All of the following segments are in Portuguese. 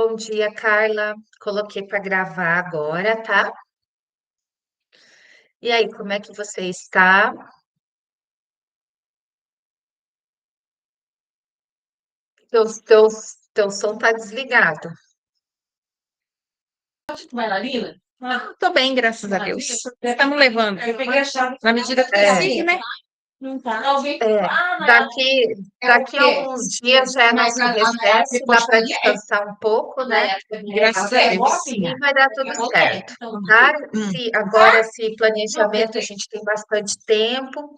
Bom dia, Carla. Coloquei para gravar agora, tá? E aí, como é que você está? Teu, teu, teu som tá desligado. Tô bem, graças a Deus. Estamos levando. Na medida do É, possível, né? é, daqui a alguns dias já é nosso recesso, dá para descansar um pouco, né? Graças a Deus. E vai dar tudo certo, tá? Hum. Agora, esse planejamento, a gente tem bastante tempo.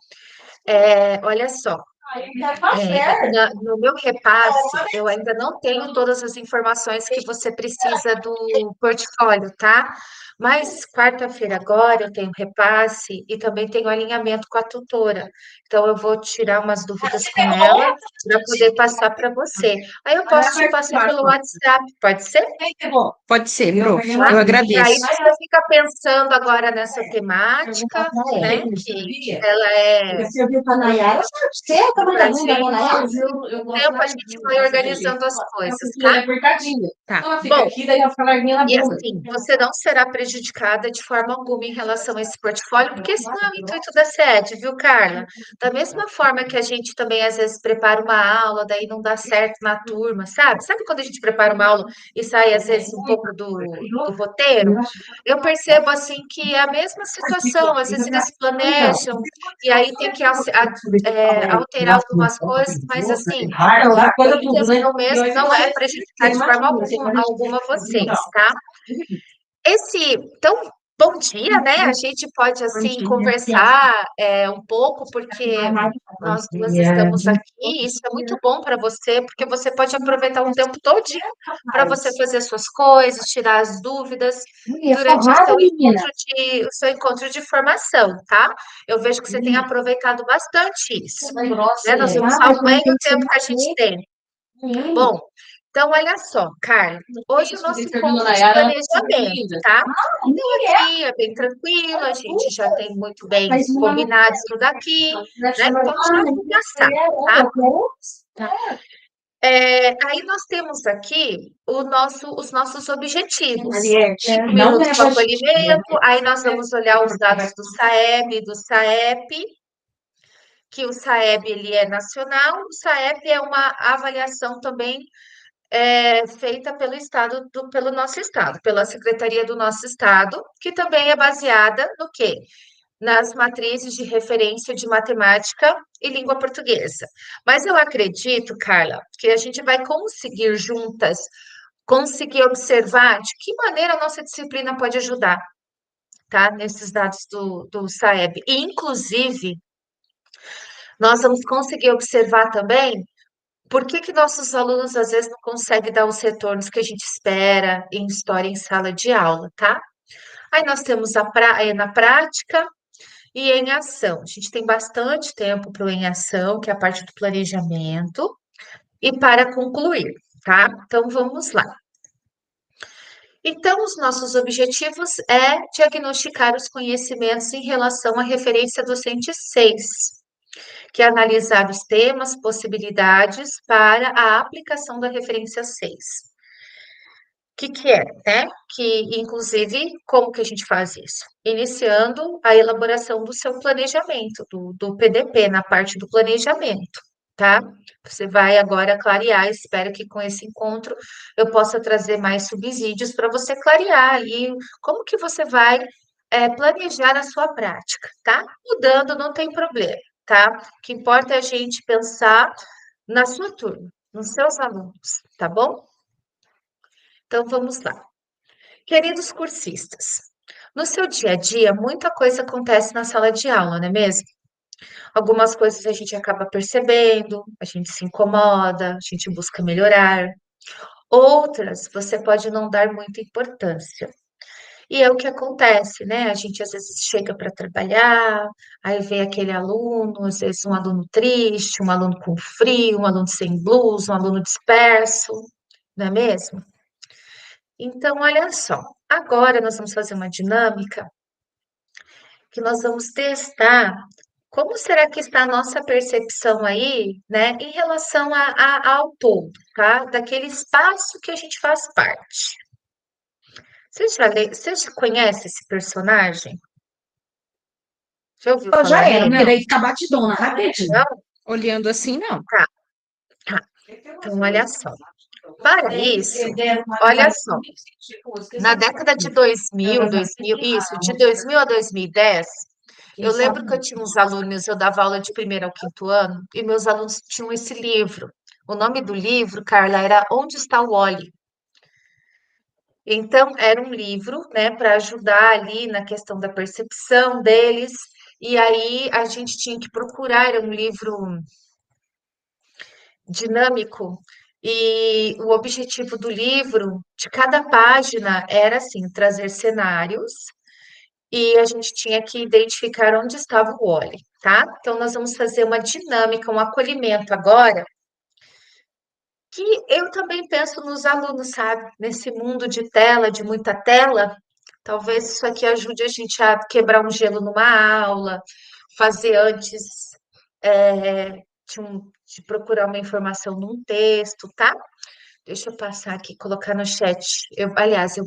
Olha só. No meu repasse, eu ainda não tenho todas as informações que você precisa do portfólio, tá? Mas quarta-feira agora eu tenho repasse e também tenho alinhamento com a tutora. Então eu vou tirar umas dúvidas com ela para poder passar para você. Aí eu posso te passar pelo WhatsApp, pode ser? Pode ser, Bru. Tá? Eu E aí agradeço. você fica pensando agora nessa temática, né? Que ela é pra gente. Com o tempo a gente vai organizando as coisas, tá? Tá. Bom, e assim, você não será prejudicada de forma alguma em relação a esse portfólio, porque esse não é o intuito da sede, viu, Carla? Da mesma forma que a gente também às vezes prepara uma aula, daí não dá certo na turma, sabe? Sabe quando a gente prepara uma aula e sai às vezes um pouco do roteiro? Eu percebo assim que é a mesma situação, às vezes eles planejam e aí tem que alterar algumas coisas, mas assim, o intuito mesmo não é prejudicar de forma alguma vocês, tá? Então, bom dia, né? A gente pode, assim, conversar um pouco, porque nós duas estamos aqui, isso é muito bom para você, porque você pode aproveitar o tempo todinho para você fazer suas coisas, tirar as dúvidas durante o seu encontro de formação, tá? Eu vejo que você tem aproveitado bastante isso, né? Nós vamos aumentando o tempo que a gente tem. Bom, então olha só, Carla, hoje o nosso encontro de planejamento, tá? Então aqui é bem tranquilo, a gente já tem muito bem combinado isso daqui, né? Então já vou passar, tá? Aí nós temos aqui os nossos objetivos. 5 minutos para acolhimento, aí nós vamos olhar os dados do SAEB e do SAEP, que o SAEB ele é nacional, o SAEP é uma avaliação também feita pelo nosso estado, pela secretaria do nosso estado, que também é baseada no quê? Nas matrizes de referência de matemática e língua portuguesa. Mas eu acredito, Carla, que a gente vai conseguir juntas, conseguir observar de que maneira a nossa disciplina pode ajudar, tá? Nesses dados do SAEB. E, inclusive, nós vamos conseguir observar também por que nossos alunos às vezes não conseguem dar os retornos que a gente espera em história em sala de aula, tá? Aí nós temos na prática e em ação. A gente tem bastante tempo para o em ação, que é a parte do planejamento, e para concluir, tá? Então vamos lá. Então, os nossos objetivos é diagnosticar os conhecimentos em relação à referência docente 6, que é analisar os temas, possibilidades para a aplicação da referência 6. Que é, né? Que, inclusive, como que a gente faz isso? Iniciando a elaboração do seu planejamento, do PDP, na parte do planejamento, tá? Você vai agora clarear, espero que com esse encontro eu possa trazer mais subsídios para você clarear aí como que você vai planejar a sua prática, tá? Mudando não tem problema, tá? O que importa é a gente pensar na sua turma, nos seus alunos, tá bom? Então vamos lá. Queridos cursistas, no seu dia a dia, muita coisa acontece na sala de aula, não é mesmo? Algumas coisas a gente acaba percebendo, a gente se incomoda, a gente busca melhorar. Outras você pode não dar muita importância. E é o que acontece, né? A gente às vezes chega para trabalhar, aí vê aquele aluno, às vezes um aluno triste, um aluno com frio, um aluno sem blusa, um aluno disperso, não é mesmo? Então, olha só, agora nós vamos fazer uma dinâmica que nós vamos testar Como será que está a nossa percepção aí, né, em relação ao todo, tá? Daquele espaço que a gente faz parte. Você já conhece esse personagem? Já ouviu Eu já falar era, porque nele? Não, daí fica batidona, rapidinho. Não? olhando assim, não. Tá, tá. Então, olha só. Para isso, olha só. Na década de 2000, isso, de 2000 a 2010, eu lembro que eu tinha uns alunos, eu dava aula de primeiro ao quinto ano, e meus alunos tinham esse livro. O nome do livro, Carla, era Onde está o Wally? Então, era um livro, né, para ajudar ali na questão da percepção deles, e aí a gente tinha que procurar, era um livro dinâmico, e o objetivo do livro, de cada página, era assim, trazer cenários, e a gente tinha que identificar onde estava o Wally, tá? Então, nós vamos fazer uma dinâmica, um acolhimento agora, que eu também penso nos alunos, sabe? Nesse mundo de tela, de muita tela, talvez isso aqui ajude a gente a quebrar um gelo numa aula, fazer antes de procurar uma informação num texto, tá? Deixa eu passar aqui, colocar no chat. Aliás, eu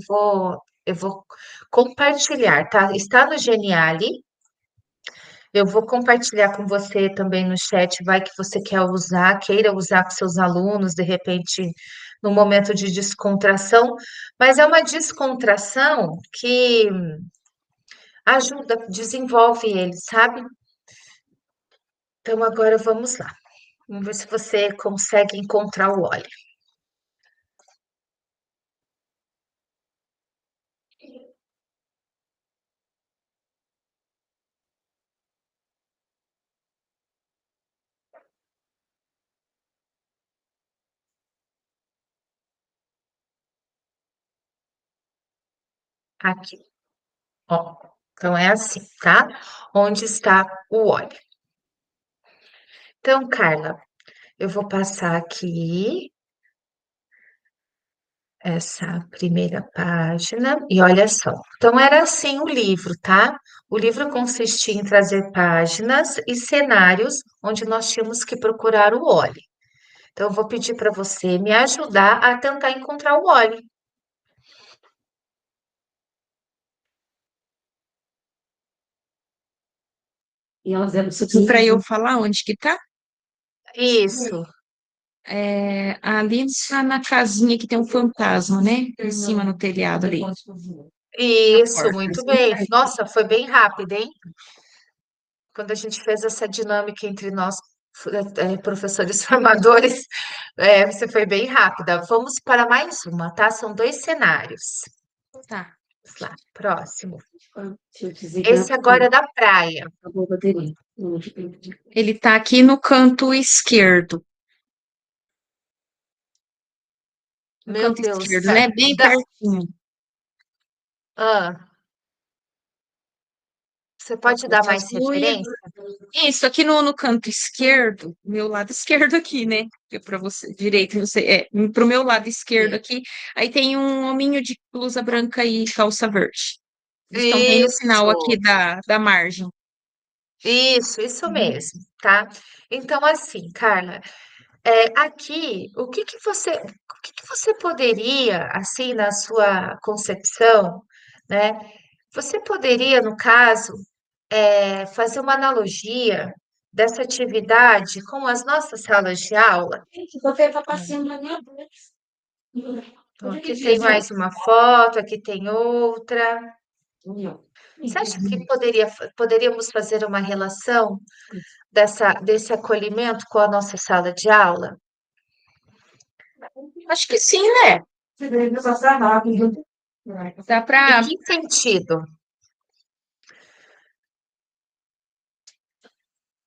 vou compartilhar, tá? Está no Geniali. Eu vou compartilhar com você também no chat, vai que você quer usar, queira usar com seus alunos, de repente, no momento de descontração, mas é uma descontração que ajuda, desenvolve eles, sabe? Então, agora vamos lá. Vamos ver se você consegue encontrar o óleo. Aqui, ó. Então, é assim, tá? Onde está o óleo? Então, Carla, eu vou passar aqui essa primeira página, e olha só. Então, era assim o livro, tá? O livro consistia em trazer páginas e cenários onde nós tínhamos que procurar o óleo. Então, eu vou pedir para você me ajudar a tentar encontrar o óleo. E elas eram Para eu falar onde que tá? Isso, É, ali está na casinha que tem um fantasma, né? Em cima no telhado ali, na isso, porta. muito bem. Nossa, foi bem rápido, hein? Quando a gente fez essa dinâmica entre nós, professores formadores, você foi bem rápida. Vamos para mais uma, tá? São dois cenários. Tá. Vamos lá, próximo. Se eu desligar, Esse agora é da praia. acabou a bateria. Ele tá aqui no canto esquerdo. No Meu canto Deus, esquerdo, né? Bem pertinho. ah, você pode dar mais Olha, referência? isso, aqui no canto esquerdo, meu lado esquerdo aqui, né? Para você, direito, não sei, pro meu lado esquerdo aqui, aí tem um hominho de blusa branca e calça verde. Eles estão bem no final Isso, aqui da margem. isso mesmo, tá? Então, assim, Carla, aqui, o que que você poderia, assim, na sua concepção, né? Você poderia, no caso, fazer uma analogia dessa atividade com as nossas salas de aula? Gente, você tá passando na minha bolsa. Então, aqui tem mais uma foto, aqui tem outra. Você acha que poderíamos fazer uma relação desse acolhimento com a nossa sala de aula? Acho que sim, né? Você deve passar rápido. Dá Em para. que sentido?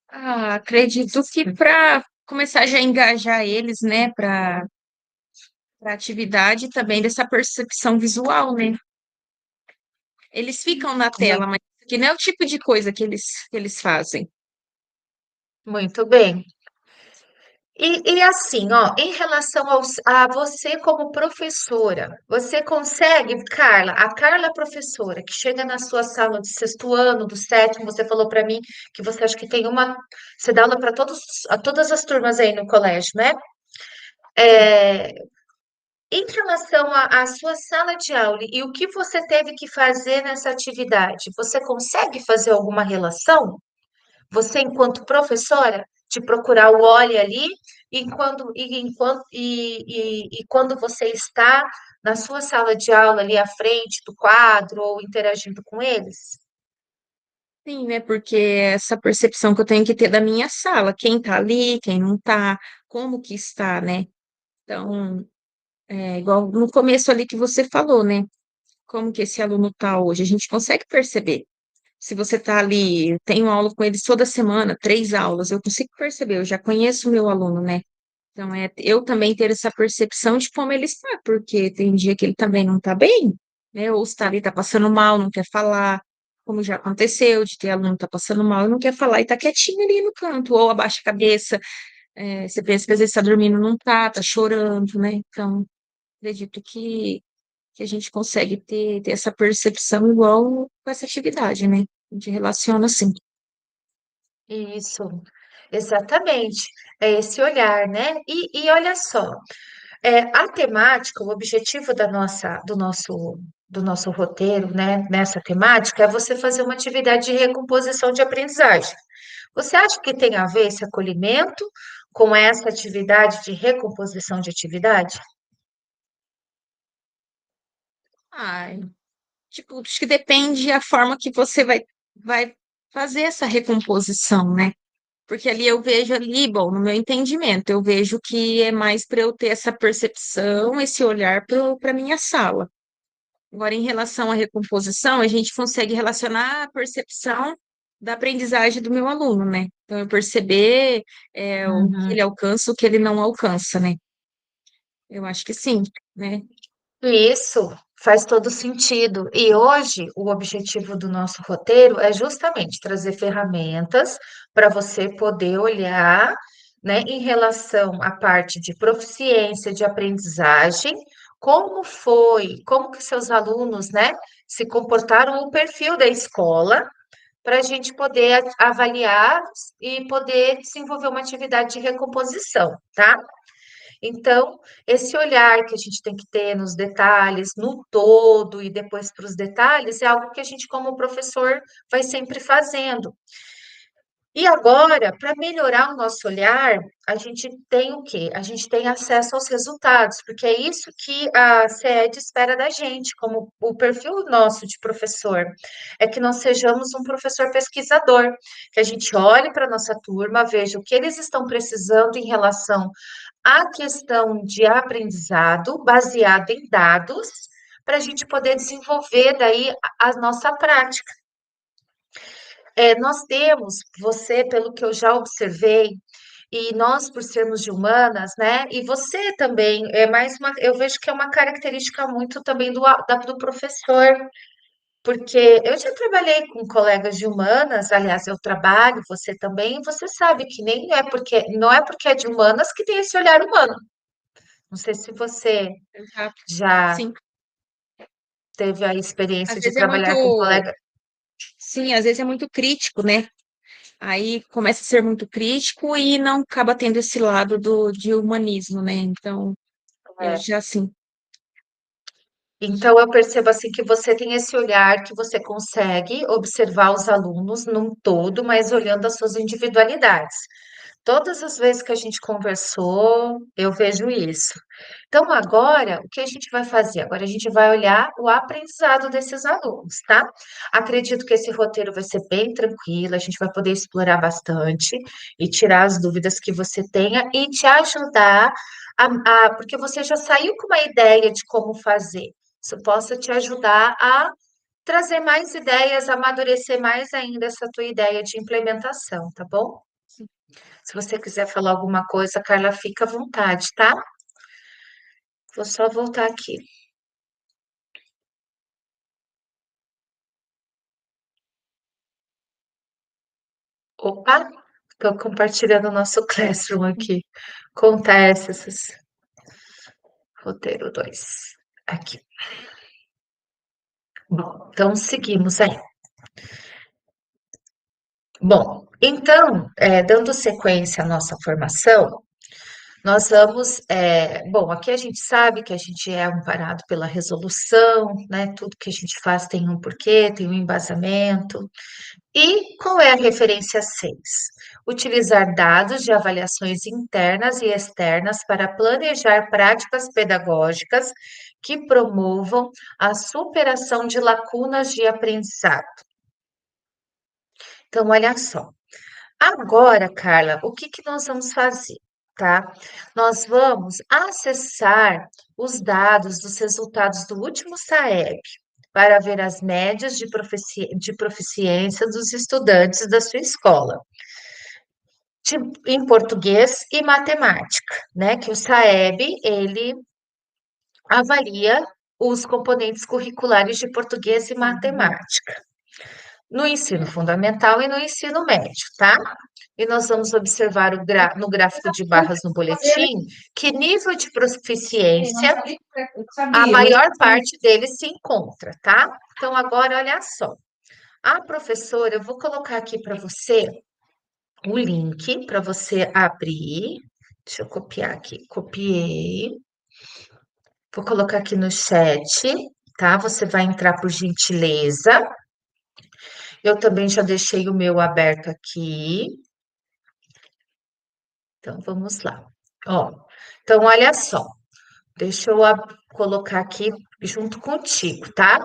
Acredito que para começar já a engajar eles, né, para atividade também dessa percepção visual, né? Eles ficam na tela, Muito, mas que não é o tipo de coisa que eles fazem. muito bem. E assim, ó, em relação a você como professora, você consegue, Carla, a Carla professora, que chega na sua sala de sexto ano, do sétimo, você falou para mim que você acha que tem uma, você dá aula para todas as turmas aí no colégio, né? Sim. É, em relação à sua sala de aula e o que você teve que fazer nessa atividade, você consegue fazer alguma relação? Você, enquanto professora, de procurar o olho ali, e quando você está na sua sala de aula ali à frente do quadro ou interagindo com eles? Sim, né? Porque essa percepção que eu tenho que ter da minha sala, quem tá ali, quem não tá, como que está, né? Então, é igual no começo ali que você falou, né? Como que esse aluno tá hoje? A gente consegue perceber. Se você tá ali, tenho aula com eles toda semana, 3 aulas, eu consigo perceber, eu já conheço o meu aluno, né? Então, eu também ter essa percepção de como ele está, porque tem dia que ele também não está bem, né? Ou está ali, está passando mal, não quer falar, como já aconteceu, de ter aluno que está passando mal e não quer falar e está quietinho ali no canto, ou abaixa a cabeça, você pensa que às vezes está dormindo, não está chorando, né? Então, acredito que a gente consegue ter essa percepção igual com essa atividade, né? A gente relaciona assim. Isso, exatamente. É esse olhar, né? E olha só, a temática, o objetivo do nosso roteiro, né, nessa temática, é você fazer uma atividade de recomposição de aprendizagem. Você acha que tem a ver esse acolhimento com essa atividade de recomposição de atividade? Ai, tipo, acho que depende a forma que você vai fazer essa recomposição, né? Porque ali eu vejo ali, bom, no meu entendimento, eu vejo que é mais para eu ter essa percepção, esse olhar para minha sala. Agora, em relação à recomposição, a gente consegue relacionar a percepção da aprendizagem do meu aluno, né? Então, eu perceber o que Uhum. ele alcança, o que ele não alcança, né? Eu acho que sim, né? Isso faz todo sentido. E hoje, o objetivo do nosso roteiro é justamente trazer ferramentas para você poder olhar, né, em relação à parte de proficiência, de aprendizagem, como que seus alunos, né, se comportaram, o perfil da escola, para a gente poder avaliar e poder desenvolver uma atividade de recomposição, tá? Então, esse olhar que a gente tem que ter nos detalhes, no todo e depois para os detalhes, é algo que a gente, como professor, vai sempre fazendo. E agora, para melhorar o nosso olhar, a gente tem o quê? A gente tem acesso aos resultados, porque é isso que a CED espera da gente, como o perfil nosso de professor, é que nós sejamos um professor pesquisador, que a gente olhe para a nossa turma, veja o que eles estão precisando em relação à questão de aprendizado, baseado em dados, para a gente poder desenvolver daí a nossa prática. Nós temos, você, pelo que eu já observei, e nós, por sermos de humanas, né? E você também, eu vejo que é uma característica muito também do professor, porque eu já trabalhei com colegas de humanas, aliás, eu trabalho, você também, e você sabe que nem é porque, não é porque é de humanas que tem esse olhar humano. Não sei se você Exato. já Sim. teve a Às experiência de vezes é trabalhar com muito, colega. sim, às vezes é muito crítico, né? Aí começa a ser muito crítico e não acaba tendo esse lado de humanismo, né? Então, eu É. já assim, Então, eu percebo assim que você tem esse olhar que você consegue observar os alunos num todo, mas olhando as suas individualidades. Todas as vezes que a gente conversou, eu vejo isso. Então, agora, o que a gente vai fazer? Agora, a gente vai olhar o aprendizado desses alunos, tá? Acredito que esse roteiro vai ser bem tranquilo, a gente vai poder explorar bastante e tirar as dúvidas que você tenha e te ajudar porque você já saiu com uma ideia de como fazer. Isso possa te ajudar a trazer mais ideias, amadurecer mais ainda essa tua ideia de implementação, tá bom? Se você quiser falar alguma coisa, Carla, fica à vontade, tá? Vou só voltar aqui. Opa! Tô compartilhando o nosso Classroom aqui. Acontece esses roteiro 2 aqui. Bom, então seguimos aí. Bom, então, dando sequência à nossa formação, nós vamos, bom, aqui a gente sabe que a gente é amparado pela resolução, né? Tudo que a gente faz tem um porquê, tem um embasamento. E qual é a referência 6? Utilizar dados de avaliações internas e externas para planejar práticas pedagógicas que promovam a superação de lacunas de aprendizado. Então, olha só. Agora, Carla, o que que nós vamos fazer, tá? Nós vamos acessar os dados dos resultados do último SAEB para ver as médias de proficiência dos estudantes da sua escola, em português e matemática, né? Que o SAEB, ele avalia os componentes curriculares de português e matemática no ensino fundamental e no ensino médio, tá? E nós vamos observar no gráfico de barras no boletim que nível de proficiência a maior parte deles se encontra, tá? Então, agora, olha só. A professora, eu vou colocar aqui para você o link para você abrir. Deixa eu copiar aqui. Copiei. Vou colocar aqui no chat, tá? Você vai entrar por gentileza. Eu também já deixei o meu aberto aqui. Então, vamos lá. Ó, então, olha só. Deixa eu colocar aqui junto contigo, tá?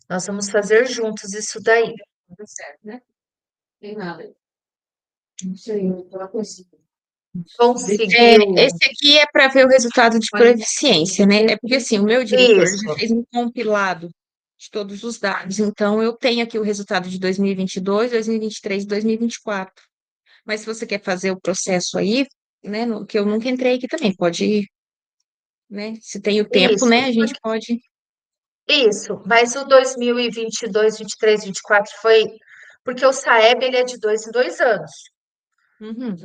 Nós vamos fazer juntos isso daí. Tá certo, né? Tem nada. Não sei, eu tô conseguindo. Conseguiu? Esse aqui é para ver o resultado de proficiência, né? É porque assim, o meu diretor já Isso. fez um compilado de todos os dados, então eu tenho aqui o resultado de 2022, 2023 e 2024. Mas se você quer fazer o processo aí, né, que eu nunca entrei aqui também, pode ir, né? Se tem o tempo, Isso. né, a gente pode. Isso. Mas o 2022, 23, 24 foi porque o SAEB ele é de 2 em 2 anos. Uhum.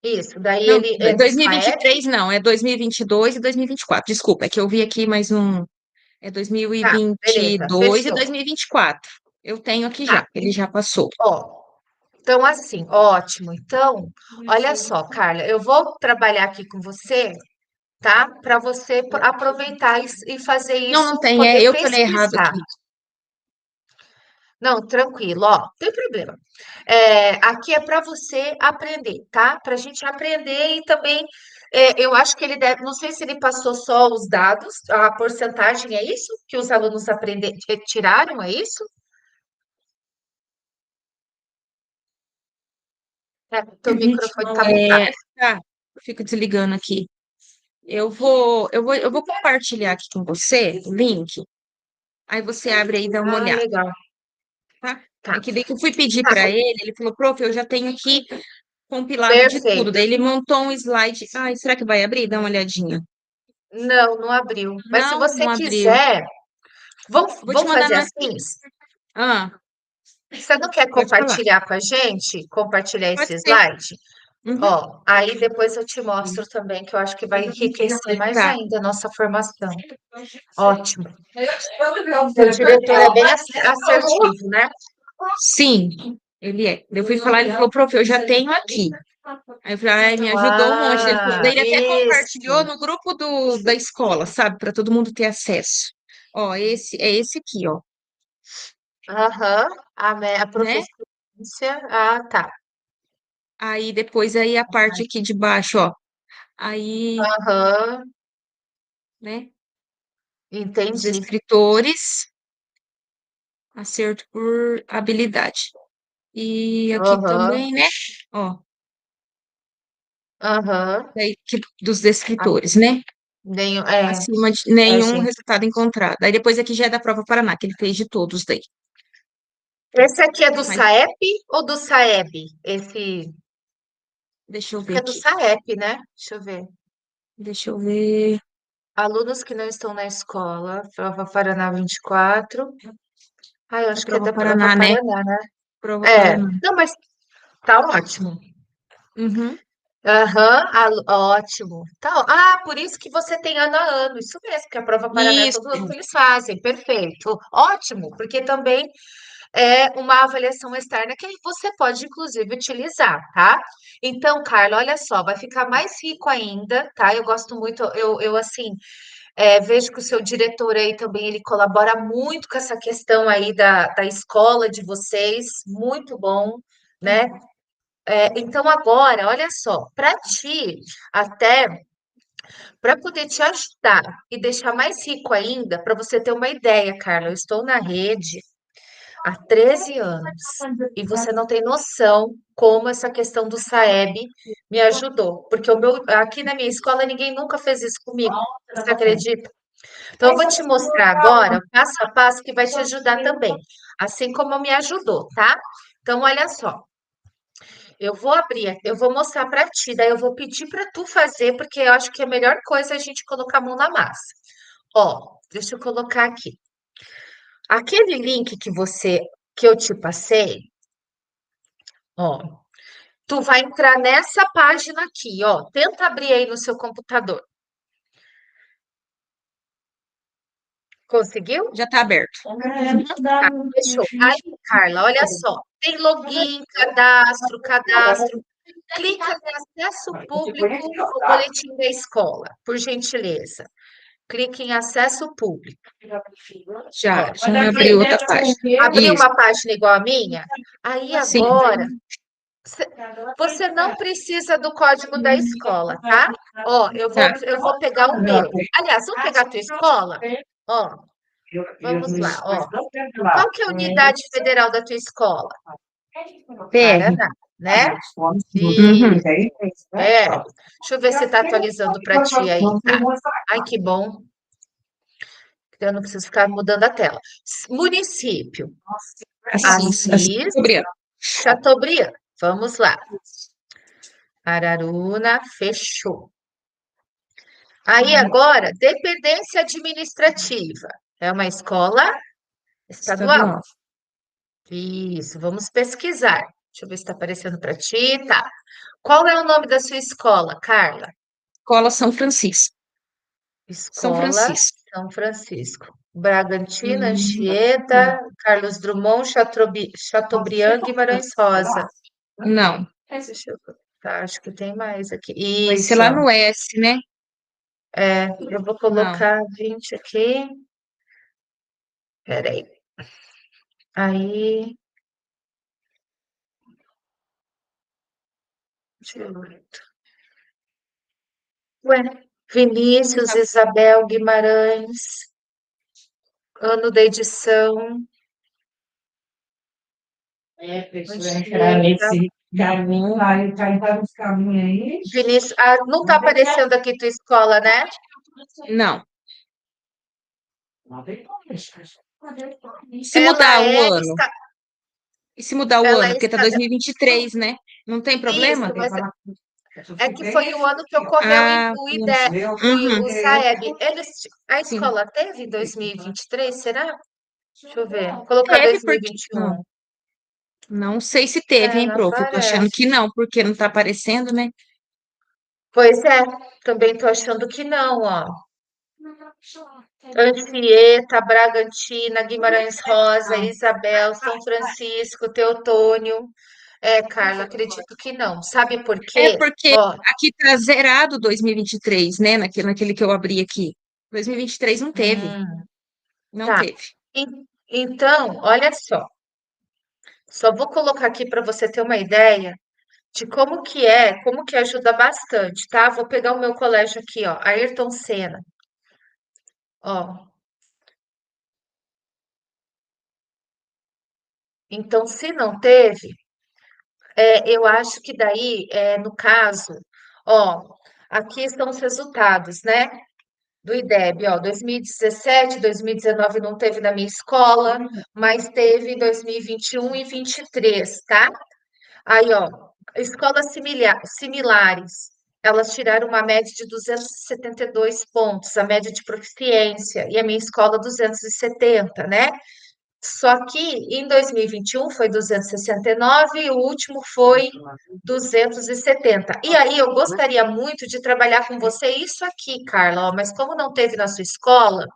Isso. Daí Não, ele entra o SAEB. 2023 não, é 2022 e 2024. Desculpa, é que eu vi aqui mais um. É Tá, beleza. 2022 e Fechou. 2024. Eu tenho aqui Tá. já, ele já passou. Ó, então assim, ótimo. Então, olha só, Carla, eu vou trabalhar aqui com você, tá? Para você aproveitar e fazer Não, isso, não tem, poder eu que olhei errado pesquisar. aqui. Não, tranquilo, ó, não tem problema. Aqui é para você aprender, tá? Para a gente aprender e também, eu acho que ele deve, não sei se ele passou só os dados, a porcentagem é isso que os alunos tiraram, é isso? Teu Gente, microfone não tá mutado. tá, eu fico desligando aqui. Eu vou compartilhar aqui com você o link. Aí você abre aí e dá uma Ah, olhada, legal. tá? Tá, É que daí que eu fui pedir tá, para ele falou, prof, eu já tenho aqui compilado de tudo. perfeito. Daí ele montou um slide. Ai, será que vai abrir? Dá uma olhadinha. Não, não abriu. Mas se Não, você não abriu. quiser, Vou te vamos mandar fazer no. assim? Ah, Você não quer pode falar. compartilhar com a gente? Compartilhar Pode esse ser. slide? Uhum. Ó, aí depois eu te mostro também, que eu acho que vai enriquecer mais Tá. ainda a nossa formação. Ótimo. O diretor é bem assertivo, né? Sim, ele é. Eu fui falar, ele falou, prof, eu já tenho aqui. Aí eu falei, ai, me ajudou um monte. Ele falou, daí Ah, ele até compartilhou isso. no grupo da escola, sabe? Para todo mundo ter acesso. Ó, esse é esse aqui, ó, Aham. A né? proficiência. Ah, tá. Aí depois aí a parte aqui de baixo, ó. Aí, Aham. né? Os Entendi. escritores, acerto por habilidade. E aqui Aham. também, né? Ó, Aham. daí dos escritores, né? Nenhum, Acima de nenhum gente. resultado encontrado. Aí depois aqui já é da prova Paraná, que ele fez de todos daí. Esse aqui é do Mas SAEP ou do SAEB? Esse. deixa eu Acho ver que é do aqui. SAEP, né? Deixa eu ver. Deixa eu ver. Alunos que não estão na escola, prova Paraná 24. Ah, eu Da acho que é prova da prova Paraná, né? Paraná, né? Prova É. Paraná. Não, mas Tá ótimo. Uhum. Aham, ótimo. Tá, por isso que você tem ano a ano. Isso mesmo, que a prova paralela Isso. todo ano que eles fazem. Perfeito. Ótimo, porque também é uma avaliação externa que você pode, inclusive, utilizar, tá? Então, Carla, olha só, vai ficar mais rico ainda, tá? Eu gosto muito, eu assim, vejo que o seu diretor aí também, ele colabora muito com essa questão aí da escola de vocês, muito bom, né? Então, agora, olha só, para ti, até para poder te ajudar e deixar mais rico ainda, para você ter uma ideia, Carla, eu estou na rede há 13 anos e você não tem noção como essa questão do Saeb me ajudou, porque aqui na minha escola ninguém nunca fez isso comigo. Você acredita? Então, eu vou te mostrar agora o passo a passo que vai te ajudar também, assim como me ajudou, tá? Então, olha só. Eu vou abrir, eu vou mostrar para ti, daí eu vou pedir para tu fazer, porque eu acho que a melhor coisa é a gente colocar a mão na massa. Ó, deixa eu colocar aqui. Aquele link que eu te passei, ó, tu vai entrar nessa página aqui, ó. Tenta abrir aí no seu computador. Conseguiu? Já está aberto. Tá, fechou. Aí, Carla, olha só. Tem login, cadastro. Clica em acesso público ao boletim da escola, por gentileza. Clique em acesso público. Já, Ó, já abriu outra página. abriu Isso, uma página igual a minha? Aí sim. agora, cê- você não precisa do código da escola, tá? Ó, Tá. eu vou pegar o meu. Aliás, vou pegar a tua escola. Ó, vamos lá, ó. Qual que é a unidade federal da tua escola? PR. Paraná, né? Uhum. Deixa eu ver se está atualizando para ti aí. Tá. Ai, que bom. Eu não preciso ficar mudando a tela. Município. Assis. Assis, Gabriel. Chateaubriand. Vamos lá. Araruna, fechou. Aí agora, dependência administrativa. É uma escola estadual. Estadual. Isso, vamos pesquisar. Deixa eu ver se está aparecendo para ti. Tá. Qual é o nome da sua escola, Carla? Escola São Francisco. São Escola Francisco. São Francisco. Bragantina, Hum, Anchieta, Carlos Drummond, Chateaubriand, Guimarães Rosa. não. Deixa eu tá, acho que tem mais aqui. Vai ser Isso, lá ó. no S, né? Eu vou Não. colocar 20 aqui. Peraí. Aí, 18. Ué, Vinícius, Isabel Guimarães, ano da edição. Precisa entrar Anchieta. nesse caminho, vai entrar nesse caminho aí. Vinícius, não está aparecendo aqui tua escola, né? Não. Não tem como deixar. E se mudar o ano? Está, E se mudar o ela ano? Porque tá está. 2023, né? Não tem Isso, problema? mas é que foi o ano que ocorreu Ah, o isso. IDE, Uhum. o SAEB. A Sim. escola teve em 2023, será? Deixa eu ver. Vou colocar Teve porque... 2021. Não sei se teve, hein, Não prof? Eu tô achando aparece. que não, porque não tá aparecendo, né? Pois é, também estou achando que não, ó. Anchieta, Bragantina, Guimarães Rosa, Isabel, São Francisco, Teotônio. Carla, acredito que não. Sabe por É quê? porque Ó, aqui tá zerado 2023, né? Naquele que eu abri aqui. 2023 não teve. hum, Não tá. teve. Então, olha só. Só vou colocar aqui para você ter uma ideia de como que ajuda bastante, tá? Vou pegar o meu colégio aqui, ó, Ayrton Senna, ó. Então, se não teve, eu acho que daí, no caso, ó, aqui estão os resultados, né? Do IDEB, ó, 2017, 2019 não teve na minha escola, mas teve em 2021 e 23, tá? Aí, ó, escolas similares, elas tiraram uma média de 272 pontos, a média de proficiência, e a minha escola 270, né? Só que em 2021 foi 269 e o último foi 270. E aí eu gostaria muito de trabalhar com você isso aqui, Carla, ó, mas como não teve na sua escola,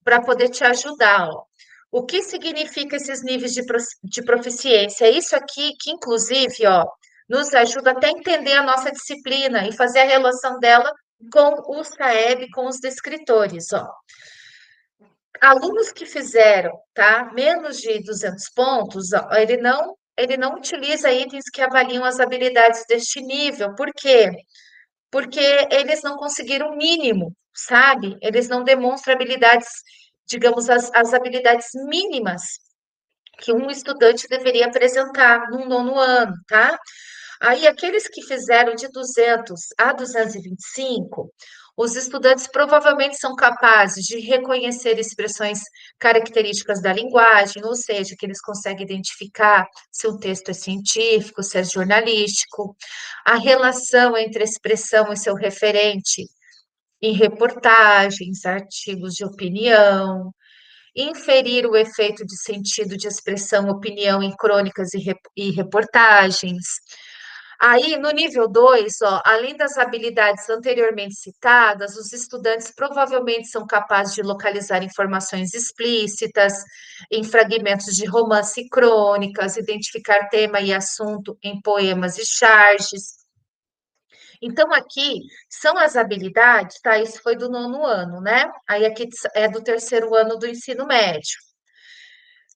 para poder te ajudar, ó. O que significa esses níveis de proficiência? Isso aqui que, inclusive, ó, nos ajuda até a entender a nossa disciplina e fazer a relação dela com o SAEB, com os descritores, ó. Alunos que fizeram, tá, menos de 200 pontos, ó, ele não utiliza itens que avaliam as habilidades deste nível. Por quê? Porque eles não conseguiram o mínimo, sabe? Eles não demonstram habilidades, digamos, as habilidades mínimas que um estudante deveria apresentar no nono ano, tá? Aí, aqueles que fizeram de 200 a 225, os estudantes provavelmente são capazes de reconhecer expressões características da linguagem, ou seja, que eles conseguem identificar se um texto é científico, se é jornalístico, a relação entre a expressão e seu referente em reportagens, artigos de opinião, inferir o efeito de sentido de expressão, opinião em crônicas e reportagens. Aí, no nível 2, ó, além das habilidades anteriormente citadas, os estudantes provavelmente são capazes de localizar informações explícitas em fragmentos de romance e crônicas, identificar tema e assunto em poemas e charges. Então, aqui são as habilidades, tá? Isso foi do nono ano, né? Aí aqui é do terceiro ano do ensino médio,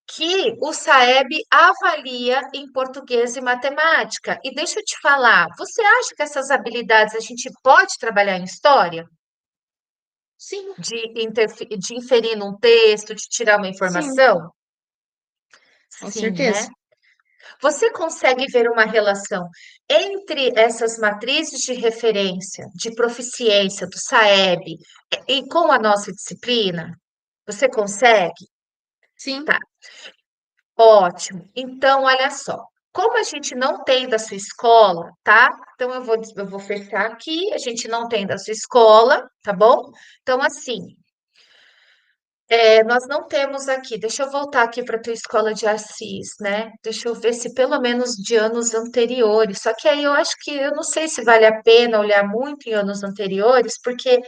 que o SAEB avalia em português e matemática. E deixa eu te falar, você acha que essas habilidades a gente pode trabalhar em história? Sim, De inferir num texto, de tirar uma sim, informação? com Sim, né? certeza. Você consegue ver uma relação entre essas matrizes de referência, de proficiência do SAEB e com a nossa disciplina? Você consegue? Sim, Tá, ótimo. Então, olha só. Como a gente não tem da sua escola, tá? Então, eu vou fechar aqui. A gente não tem da sua escola, tá bom? Então, assim, nós não temos aqui. Deixa eu voltar aqui para a tua escola de Assis, né? Deixa eu ver se pelo menos de anos anteriores. Só que aí eu acho que eu não sei se vale a pena olhar muito em anos anteriores, porque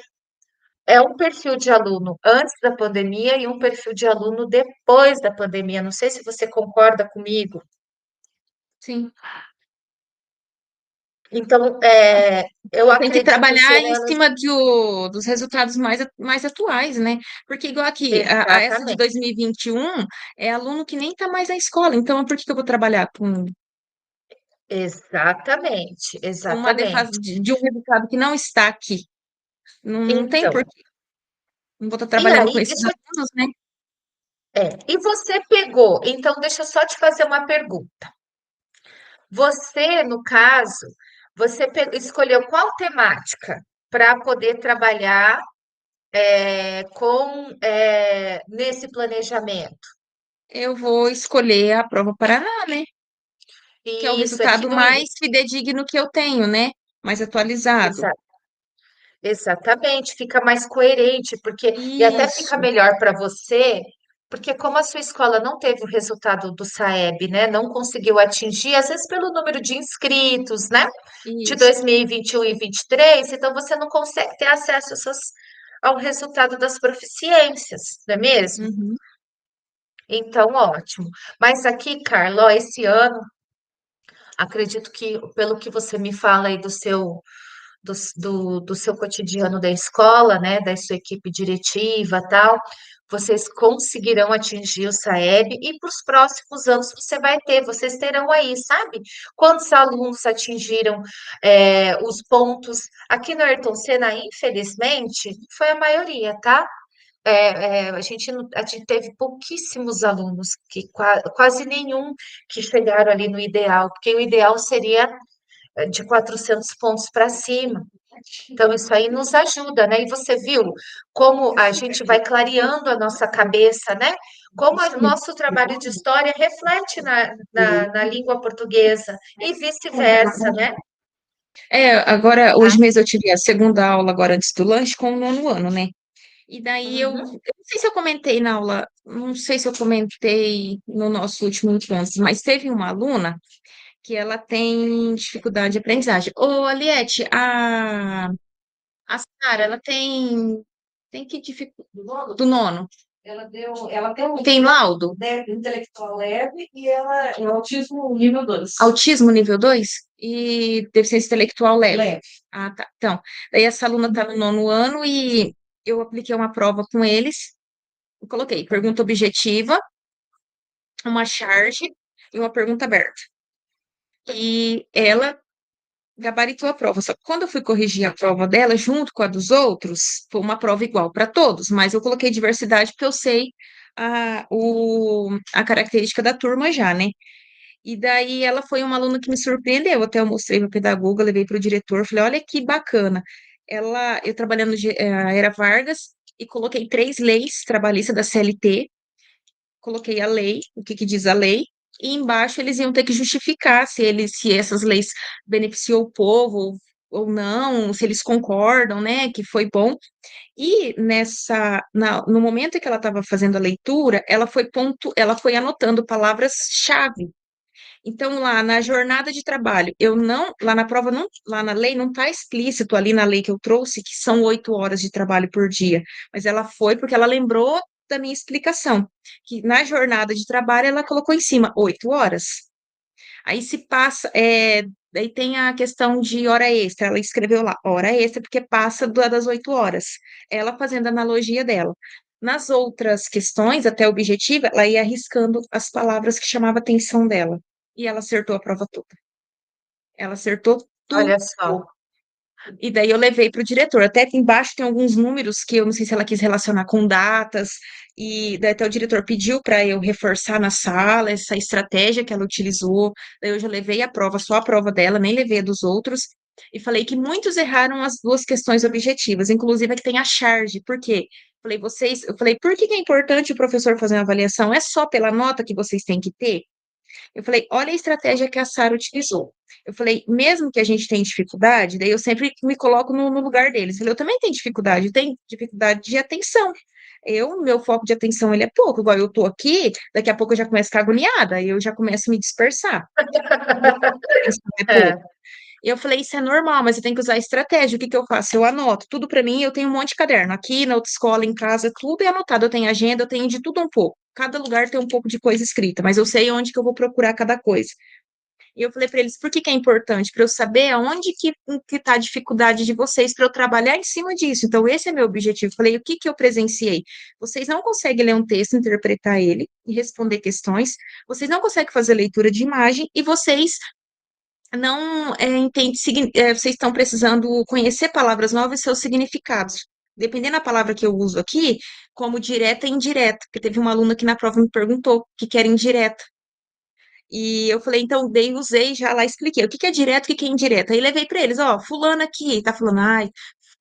é um perfil de aluno antes da pandemia e um perfil de aluno depois da pandemia. Não sei se você concorda comigo. sim. Então, eu Tem que acredito que trabalhar em em anos. cima dos resultados mais atuais, né? Porque, igual aqui, a essa de Exatamente, 2021 é aluno que nem está mais na escola, então por que que eu vou trabalhar exatamente, com uma defasa exatamente. de um resultado que não está aqui? Não, não tem Então, porquê. Não vou estar e trabalhando com aí, esses alunos, né? e você pegou, então deixa eu só te fazer uma pergunta. Você, no caso, escolheu qual temática para poder trabalhar nesse planejamento? Eu vou escolher a prova Paraná, né? Que é o E isso aqui resultado no mais fidedigno que eu tenho, né? Mais atualizado. exatamente, fica mais coerente, porque e até fica Isso, melhor para você, porque como a sua escola não teve o resultado do SAEB, né, não conseguiu atingir, às vezes pelo número de inscritos, né, de isso. 2021 e 23, então você não consegue ter acesso ao resultado das proficiências, não é mesmo? Uhum. Então, ótimo. Mas aqui, Carla, ó, esse ano, acredito que, pelo que você me fala aí do seu cotidiano da escola, né, da sua equipe diretiva, tal, vocês conseguirão atingir o SAEB e para os próximos anos vocês terão aí, sabe? Quantos alunos atingiram os pontos? Aqui no Ayrton Senna, infelizmente, foi a maioria, tá? A gente teve pouquíssimos alunos, quase nenhum que chegaram ali no ideal, porque o ideal seria de 400 pontos para cima. Então, isso aí nos ajuda, né? E você viu como a gente vai clareando a nossa cabeça, né? Como o nosso trabalho de história reflete na língua portuguesa e vice-versa, né? Agora, Tá? hoje mesmo eu tive a segunda aula agora antes do lanche com o nono ano, né? E daí eu Uhum. não sei se eu comentei na aula, não sei se eu comentei no nosso último encontro, mas teve uma aluna que ela tem dificuldade de aprendizagem. Ô, Aliette, a Sara, ela tem que dificuldade do nono. Ela tem um Tem laudo? intelectual leve e ela é autismo nível 2. Autismo nível 2 e deficiência intelectual leve. Leve. Ah, tá. Então, daí essa aluna está no nono ano e eu apliquei uma prova com eles. Eu coloquei pergunta objetiva, uma charge e uma pergunta aberta. E ela gabaritou a prova. Só que quando eu fui corrigir a prova dela, junto com a dos outros, foi uma prova igual para todos, mas eu coloquei diversidade porque eu sei a característica da turma já, né? E daí ela foi uma aluna que me surpreendeu. Até eu mostrei para a pedagoga, levei para o diretor, falei, olha que bacana. Eu trabalhando na Era Vargas e coloquei 3 leis trabalhistas da CLT, coloquei a lei, o que que diz a lei, e embaixo eles iam ter que justificar se essas leis beneficiou o povo ou não, se eles concordam, né, que foi bom. E no momento em que ela estava fazendo a leitura, ela foi anotando palavras-chave. Então, lá na jornada de trabalho, eu não, lá na prova, não, lá na lei, não está explícito ali na lei que eu trouxe que são 8 horas de trabalho por dia, mas ela foi porque ela lembrou da minha explicação, que na jornada de trabalho ela colocou em cima 8 horas. Aí se passa, daí tem a questão de hora extra, ela escreveu lá, hora extra, porque passa das 8 horas, ela fazendo a analogia dela. Nas outras questões, até objetiva, ela ia arriscando as palavras que chamavam a atenção dela. E ela acertou a prova toda. Ela acertou tudo. Olha só. E daí eu levei para o diretor. Até aqui embaixo tem alguns números que eu não sei se ela quis relacionar com datas. E daí até o diretor pediu para eu reforçar na sala essa estratégia que ela utilizou. Daí eu já levei a prova, só a prova dela, nem levei a dos outros. E falei que muitos erraram as duas questões objetivas, inclusive a que tem a charge. Por quê? Eu falei, por que que é importante o professor fazer uma avaliação? É só pela nota que vocês têm que ter? Eu falei, olha a estratégia que a Sara utilizou. Eu falei, mesmo que a gente tenha dificuldade, daí eu sempre me coloco no lugar deles. Eu falei, eu também tenho dificuldade de atenção. Meu foco de atenção, ele é pouco, igual eu tô aqui, daqui a pouco eu já começo a ficar agoniada, aí eu já começo a me dispersar. Meu foco de atenção é É, pouco. E eu falei, isso é normal, mas eu tenho que usar estratégia. O que que eu faço? Eu anoto tudo para mim, eu tenho um monte de caderno. Aqui, na outra escola, em casa, tudo é anotado. Eu tenho agenda, eu tenho de tudo um pouco. Cada lugar tem um pouco de coisa escrita, mas eu sei onde que eu vou procurar cada coisa. E eu falei para eles, por que que é importante? Para eu saber aonde que está a dificuldade de vocês, para eu trabalhar em cima disso. Então, esse é meu objetivo. Falei, o que que eu presenciei? Vocês não conseguem ler um texto, interpretar ele e responder questões. Vocês não conseguem fazer leitura de imagem e vocês não entende, vocês estão precisando conhecer palavras novas e seus significados. Dependendo da palavra que eu uso aqui, como direta e indireta, porque teve uma aluna que na prova me perguntou o que que era indireta. E eu falei, então, dei, usei, já lá expliquei o que que é direto, o que que é indireto. Aí levei para eles, ó, fulano aqui, tá falando, ai,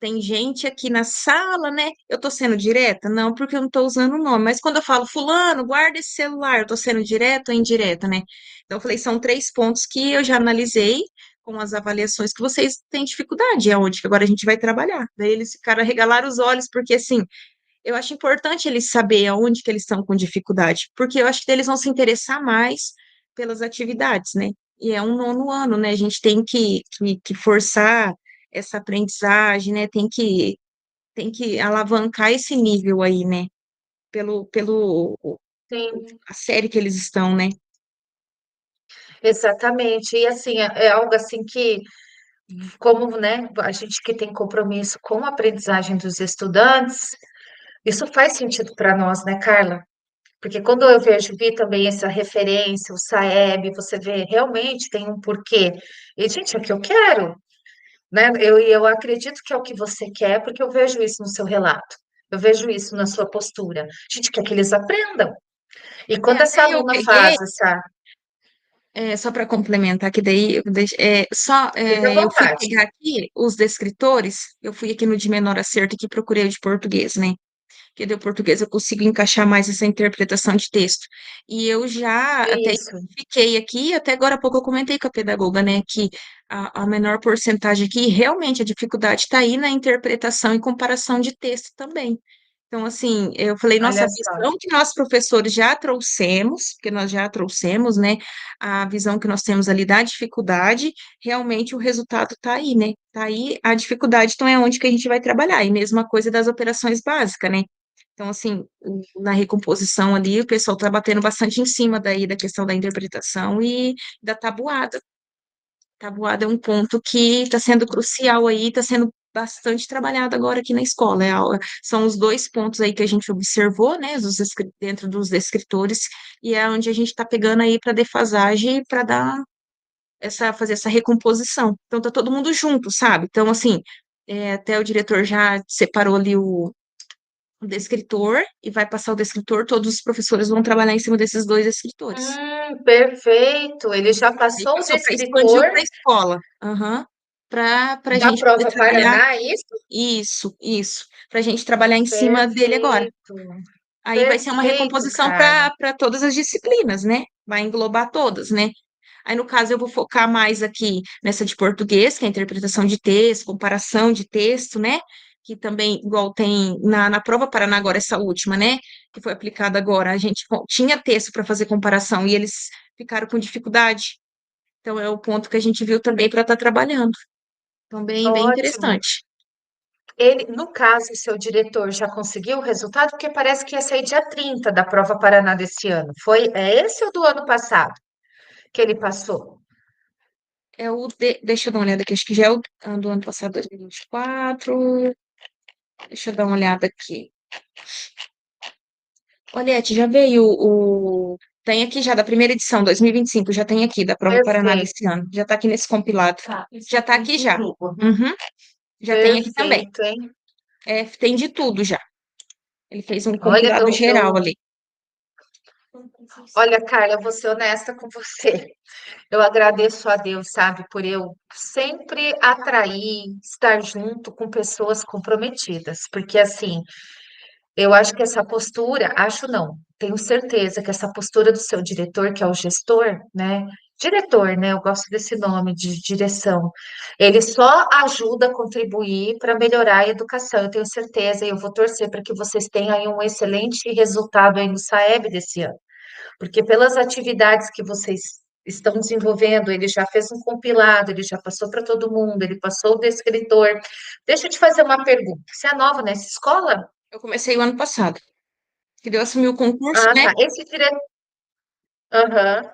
tem gente aqui na sala, né? Eu tô sendo direta? Não, porque eu não tô usando o nome. Mas quando eu falo, fulano, guarda esse celular, eu tô sendo direta ou indireta, né? Então, eu falei, são 3 pontos que eu já analisei com as avaliações que vocês têm dificuldade, é onde que agora a gente vai trabalhar. Daí eles ficaram a regalar os olhos, porque assim, eu acho importante eles saberem aonde que eles estão com dificuldade, porque eu acho que eles vão se interessar mais pelas atividades, né? E é um nono ano, né? A gente tem que forçar essa aprendizagem, né? Tem que alavancar esse nível aí, né? Pelo sim, a série que eles estão, né? exatamente. E assim, é algo assim que, como, né, a gente que tem compromisso com a aprendizagem dos estudantes, isso faz sentido para nós, né, Carla? Porque quando eu vejo, vi também essa referência, o SAEB, você vê, realmente tem um porquê. E, gente, é o que eu quero, né? Eu acredito que é o que você quer, porque eu vejo isso no seu relato. Eu vejo isso na sua postura. A gente quer que eles aprendam. E quando essa Até eu aluna peguei, faz essa, só para complementar, que daí fica à eu fui vontade. pegar aqui os descritores, eu fui aqui no de menor acerto que procurei o de português, né? Que deu português, eu consigo encaixar mais essa interpretação de texto. E eu já até Isso, fiquei aqui, até agora há pouco eu comentei com a pedagoga, né, que a menor porcentagem aqui, realmente a dificuldade está aí na interpretação e comparação de texto também. Então, assim, eu falei, nossa, a Olha só. visão que nós professores já trouxemos, porque nós já trouxemos, né, a visão que nós temos ali da dificuldade, realmente o resultado está aí, né? Está aí a dificuldade, então é onde que a gente vai trabalhar. E mesma coisa das operações básicas, né? Então, assim, na recomposição ali, o pessoal está batendo bastante em cima daí da questão da interpretação e da tabuada. Tabuada é um ponto que está sendo crucial aí, está sendo bastante trabalhado agora aqui na escola. São os dois pontos aí que a gente observou, né, dentro dos escritores, e é onde a gente está pegando aí para defasagem para fazer essa recomposição. Então tá todo mundo junto, sabe? Então, assim, até o diretor já separou ali o descritor e vai passar o descritor, todos os professores vão trabalhar em cima desses dois escritores. Perfeito. Ele já Aí passou o passou para expandiu descritor para a escola. Aham. Para a da gente poder prova trabalhar Paraná, é isso? isso. Para a gente trabalhar em cima dele agora. Perfeito. Aí vai ser uma Perfeito, recomposição Carla. para todas as disciplinas, né? Vai englobar todas, né? Aí, no caso, eu vou focar mais aqui nessa de português, que é a interpretação de texto, comparação de texto, né? Que também, igual tem na prova Paraná agora, essa última, né? Que foi aplicada agora, a gente tinha texto para fazer comparação e eles ficaram com dificuldade. Então, é o ponto que a gente viu também para estar trabalhando. Então, bem Ótimo. interessante. Ele, no caso, o seu diretor já conseguiu o resultado? Porque parece que ia sair dia 30 da prova Paraná desse ano. É esse ou do ano passado que ele passou? Deixa eu dar uma olhada aqui, acho que já é o do ano passado, 2024. Deixa eu dar uma olhada aqui. Olhete, já veio Tem aqui já da primeira edição, 2025, já tem aqui da Prova Paraná Perfeito, desse ano. Já tá aqui nesse compilado. Tá. Já tá aqui já. Grupo. Uhum, já tem aqui também. perfeito, hein? Tem de tudo já. Ele fez um Olha, compilado geral ali. olha, Carla, eu vou ser honesta com você. Eu agradeço a Deus, sabe, por eu sempre atrair, estar junto com pessoas comprometidas, porque assim, eu acho que essa postura, acho não, tenho certeza que essa postura do seu diretor, que é o gestor, né? Diretor, né? Eu gosto desse nome de direção. Ele só ajuda a contribuir para melhorar a educação. Eu tenho certeza e eu vou torcer para que vocês tenham aí um excelente resultado aí no SAEB desse ano, porque pelas atividades que vocês estão desenvolvendo, ele já fez um compilado, ele já passou para todo mundo, ele passou o descritor. Deixa eu te fazer uma pergunta. Você é nova nessa escola? Eu comecei o ano passado. Que eu assumi o concurso, Ah, né? tá. Esse diretor. Aham.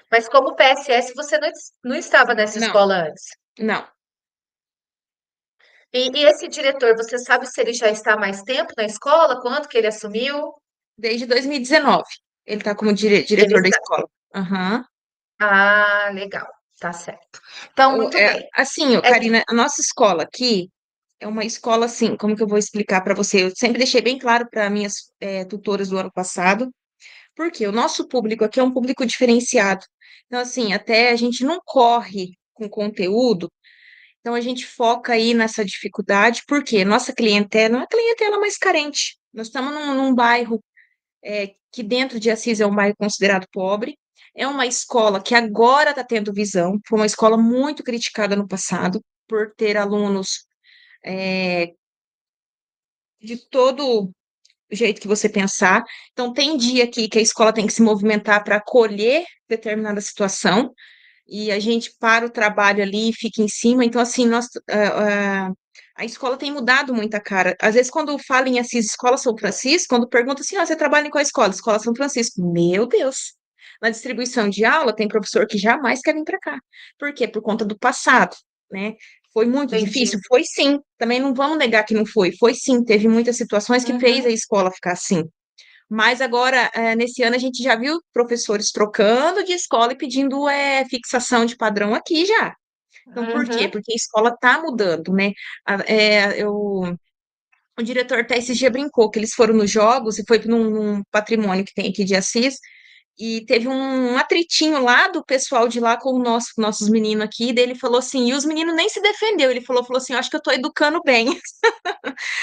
Mas como PSS, você não estava nessa Não, escola antes. não. E esse diretor, você sabe se ele já está há mais tempo na escola? Quando que ele assumiu? Desde 2019. Ele tá como Ele diretor da está. escola. Aham. Ah, legal. Tá certo. Então, muito bem. Assim, É, Karina, a nossa escola aqui é uma escola assim, como que eu vou explicar para você? Eu sempre deixei bem claro para minhas tutoras do ano passado, porque o nosso público aqui é um público diferenciado. Então, assim, até a gente não corre com conteúdo, então a gente foca aí nessa dificuldade, porque nossa clientela não é a clientela mais carente. Nós estamos num bairro que dentro de Assis é um bairro considerado pobre. É uma escola que agora está tendo visão, foi uma escola muito criticada no passado por ter alunos é, de todo jeito que você pensar. Então, tem dia aqui que a escola tem que se movimentar para acolher determinada situação, e a gente para o trabalho ali e fica em cima. Então, assim, a escola tem mudado muito a cara. Às vezes, quando fala em Assis, Escola São Francisco, quando pergunta assim, você trabalha em qual escola? Escola São Francisco. Meu Deus! Na distribuição de aula, tem professor que jamais quer vir para cá. Por quê? Por conta do passado, né? Foi muito entendi. difícil? Foi sim. Também não vamos negar que não foi. Foi sim. Teve muitas situações que fez a Uhum, escola ficar assim. Mas agora, nesse ano, a gente já viu professores trocando de escola e pedindo fixação de padrão aqui já. Então, por quê? uhum. Porque a escola está mudando, né? O diretor até esse dia brincou que eles foram nos jogos e foi num patrimônio que tem aqui de Assis, e teve um atritinho lá do pessoal de lá com nossos meninos aqui, daí ele falou assim, e os meninos nem se defendeu, ele falou assim, eu acho que eu tô educando bem.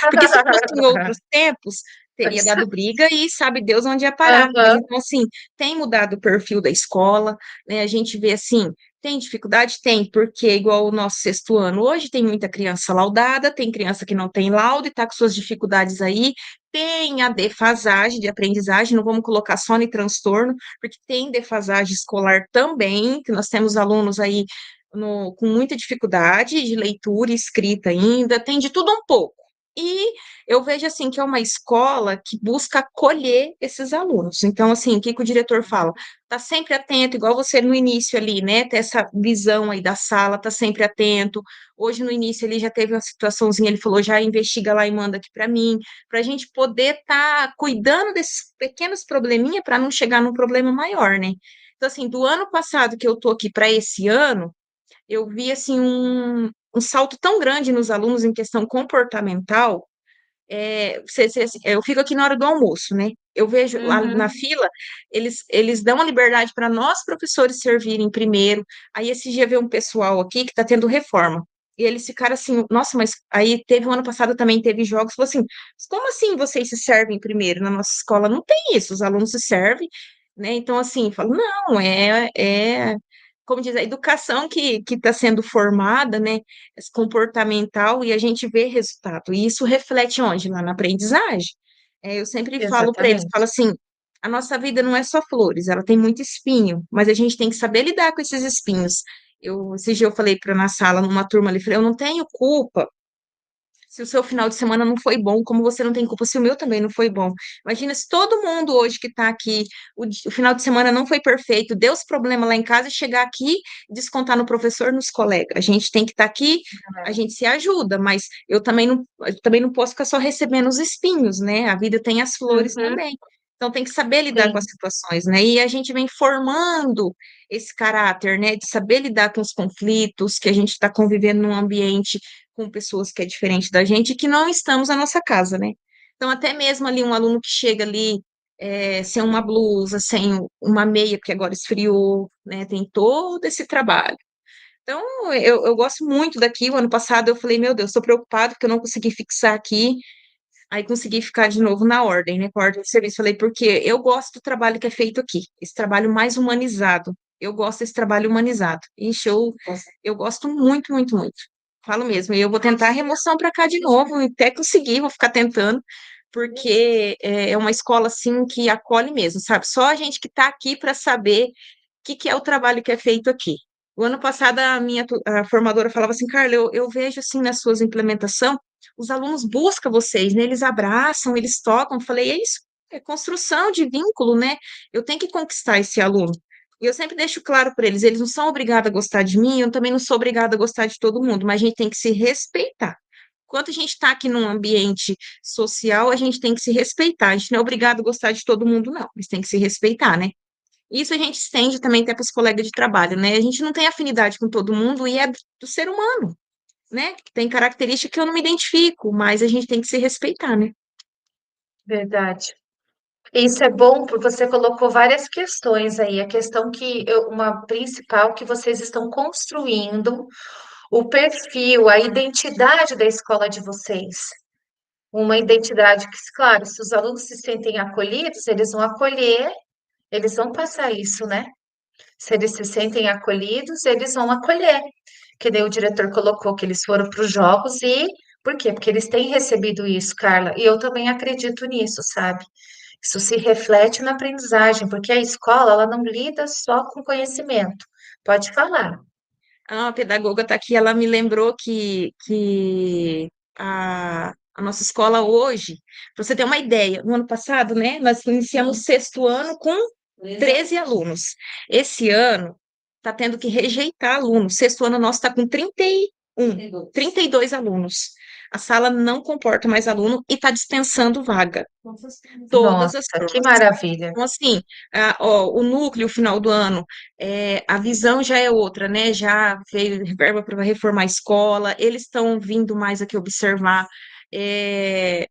Porque se fosse em outros tempos, teria dado briga e sabe Deus onde ia parar. Mas Aham, então, assim, tem mudado o perfil da escola, né? A gente vê assim, tem dificuldade? Tem, porque igual o nosso sexto ano, hoje tem muita criança laudada, tem criança que não tem laudo e está com suas dificuldades aí. tem a defasagem de aprendizagem, não vamos colocar só no transtorno, porque tem defasagem escolar também, que nós temos alunos aí com muita dificuldade de leitura e escrita ainda, tem de tudo um pouco. E eu vejo assim que é uma escola que busca acolher esses alunos. Então, assim, o que que o diretor fala? Tá sempre atento, igual você no início ali, né? Ter essa visão aí da sala, tá sempre atento. Hoje, no início, ele já teve uma situaçãozinha, ele falou, já investiga lá e manda aqui para mim, para a gente poder estar cuidando desses pequenos probleminha para não chegar num problema maior, né? Então, assim, do ano passado que eu tô aqui para esse ano, eu vi assim um salto tão grande nos alunos em questão comportamental. Eu fico aqui na hora do almoço, né? Eu vejo lá na Uhum. fila, eles dão a liberdade para nós, professores, servirem primeiro. Aí esse dia veio um pessoal aqui que está tendo reforma. E eles ficaram assim, nossa, mas aí teve o ano passado também teve jogos, falou assim, "Mas como assim vocês se servem primeiro? Na nossa escola não tem isso, os alunos se servem, né? Então, assim, eu falo, não, como diz, a educação que está sendo formada, né? Comportamental, e a gente vê resultado. E isso reflete onde? Lá na aprendizagem. Eu sempre falo para eles, falo Exatamente. assim, a nossa vida não é só flores, ela tem muito espinho, mas a gente tem que saber lidar com esses espinhos. Esse dia eu falei para na sala, numa turma ali, falei, eu não tenho culpa se o seu final de semana não foi bom, como você não tem culpa se o meu também não foi bom. Imagina se todo mundo hoje que está aqui, o final de semana não foi perfeito, deu os problemas lá em casa e chegar aqui e descontar no professor, nos colegas. A gente tem que estar aqui, a gente se ajuda, mas eu também não posso ficar só recebendo os espinhos, né? A vida tem as flores Uhum. também. Então tem que saber lidar com as Sim, situações, né? E a gente vem formando esse caráter, né? De saber lidar com os conflitos, que a gente está convivendo num ambiente com pessoas que é diferente da gente, que não estamos na nossa casa, né? Então, até mesmo ali um aluno que chega ali sem uma blusa, sem uma meia, porque agora esfriou, né? Tem todo esse trabalho. Então, eu gosto muito daqui. O ano passado eu falei, meu Deus, estou preocupado porque eu não consegui fixar aqui. Aí consegui ficar de novo na ordem, né? Com a ordem de serviço. Falei, porque eu gosto do trabalho que é feito aqui, esse trabalho mais humanizado. Eu gosto desse trabalho humanizado. Ixi, eu gosto muito, muito, muito. Falo mesmo. E eu vou tentar a remoção para cá de novo, até conseguir, vou ficar tentando, porque é uma escola assim que acolhe mesmo, sabe? Só a gente que está aqui para saber que é o trabalho que é feito aqui. O ano passado, a formadora falava assim, Carla, eu vejo assim na suas implementação, os alunos buscam vocês, né? Eles abraçam, eles tocam. Falei, é isso, é construção de vínculo, né? Eu tenho que conquistar esse aluno. E eu sempre deixo claro para eles não são obrigados a gostar de mim, eu também não sou obrigada a gostar de todo mundo, mas a gente tem que se respeitar. Enquanto a gente está aqui num ambiente social, a gente tem que se respeitar. A gente não é obrigado a gostar de todo mundo, não, mas tem que se respeitar, né? Isso a gente estende também até para os colegas de trabalho, né? A gente não tem afinidade com todo mundo e é do ser humano, né? Tem característica que eu não me identifico, mas a gente tem que se respeitar, né? verdade. Isso é bom, porque você colocou várias questões aí. A questão uma principal que vocês estão construindo o perfil, a identidade da escola de vocês. Uma identidade que, claro, se os alunos se sentem acolhidos, eles vão acolher, eles vão passar isso, né? Se eles se sentem acolhidos, eles vão acolher. Que nem o diretor colocou que eles foram para os jogos e por quê? Porque eles têm recebido isso, Carla, e eu também acredito nisso, sabe? Isso se reflete na aprendizagem, porque a escola, ela não lida só com conhecimento. Pode falar. A pedagoga está aqui, ela me lembrou que a nossa escola hoje, para você ter uma ideia, no ano passado, né, nós iniciamos o sexto ano com 13 alunos. Esse ano está tendo que rejeitar alunos. Sexto ano nosso está com 32 alunos. A sala não comporta mais aluno e está dispensando vaga. Todas as Nossa, que turmas. maravilha. Então, assim, ó, o núcleo, final do ano, a visão já é outra, né? Já veio verba para reformar a escola, eles estão vindo mais aqui observar. É,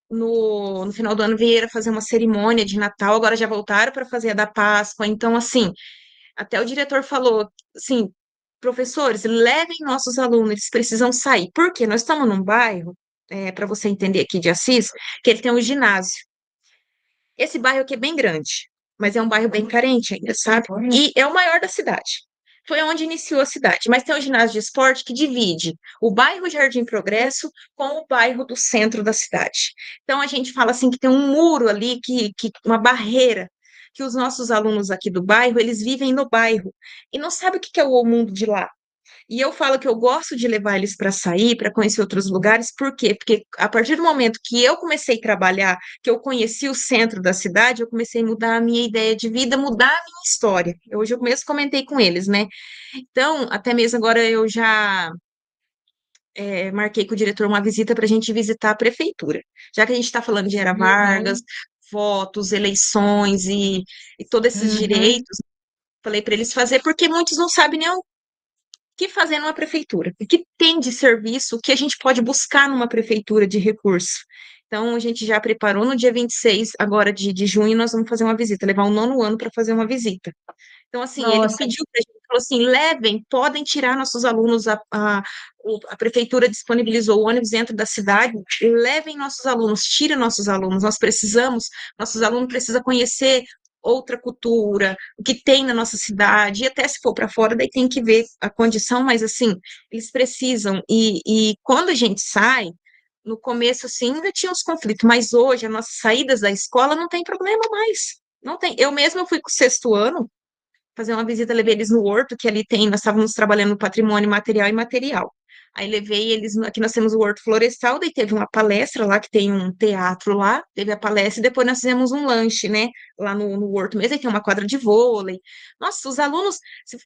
no final do ano vieram fazer uma cerimônia de Natal, agora já voltaram para fazer a da Páscoa. Então, assim, até o diretor falou, assim, professores, levem nossos alunos, eles precisam sair. Por quê? Nós estamos num bairro, para você entender aqui de Assis, que ele tem um ginásio. Esse bairro aqui é bem grande, mas é um bairro bem carente ainda, sabe? E é o maior da cidade. foi onde iniciou a cidade. Mas tem um ginásio de esporte que divide o bairro Jardim Progresso com o bairro do centro da cidade. Então a gente fala assim que tem um muro ali, uma barreira, que os nossos alunos aqui do bairro, eles vivem no bairro e não sabem o que é o mundo de lá. E eu falo que eu gosto de levar eles para sair, para conhecer outros lugares, por quê? Porque a partir do momento que eu comecei a trabalhar, que eu conheci o centro da cidade, eu comecei a mudar a minha ideia de vida, mudar a minha história. Hoje eu mesmo comentei com eles, né? Então, até mesmo agora eu já marquei com o diretor uma visita para a gente visitar a prefeitura. Já que a gente está falando de Era Vargas, Uhum, votos, eleições e todos esses uhum. direitos, falei para eles fazer, porque muitos não sabem nem que fazer numa prefeitura? O que tem de serviço, o que a gente pode buscar numa prefeitura de recurso? Então, a gente já preparou no dia 26, agora de junho, nós vamos fazer uma visita, levar o nono ano para fazer uma visita. Então, assim, ele Nossa, pediu para a gente, falou assim, levem, podem tirar nossos alunos, a prefeitura disponibilizou o ônibus dentro da cidade, levem nossos alunos, tirem nossos alunos, nós precisamos, nossos alunos precisam conhecer outra cultura, o que tem na nossa cidade, e até se for para fora, daí tem que ver a condição, mas assim, eles precisam, e quando a gente sai, no começo, assim, ainda tinha os conflitos, mas hoje, as nossas saídas da escola não tem problema mais, não tem, eu mesma fui com o sexto ano, fazer uma visita, levei eles no horto, que ali tem, nós estávamos trabalhando no patrimônio material e material. Aí levei eles, aqui nós temos o Horto Florestal, daí teve uma palestra lá, que tem um teatro lá, teve a palestra, e depois nós fizemos um lanche, né, lá no Horto mesmo, aí tem uma quadra de vôlei. Nossa, os alunos, se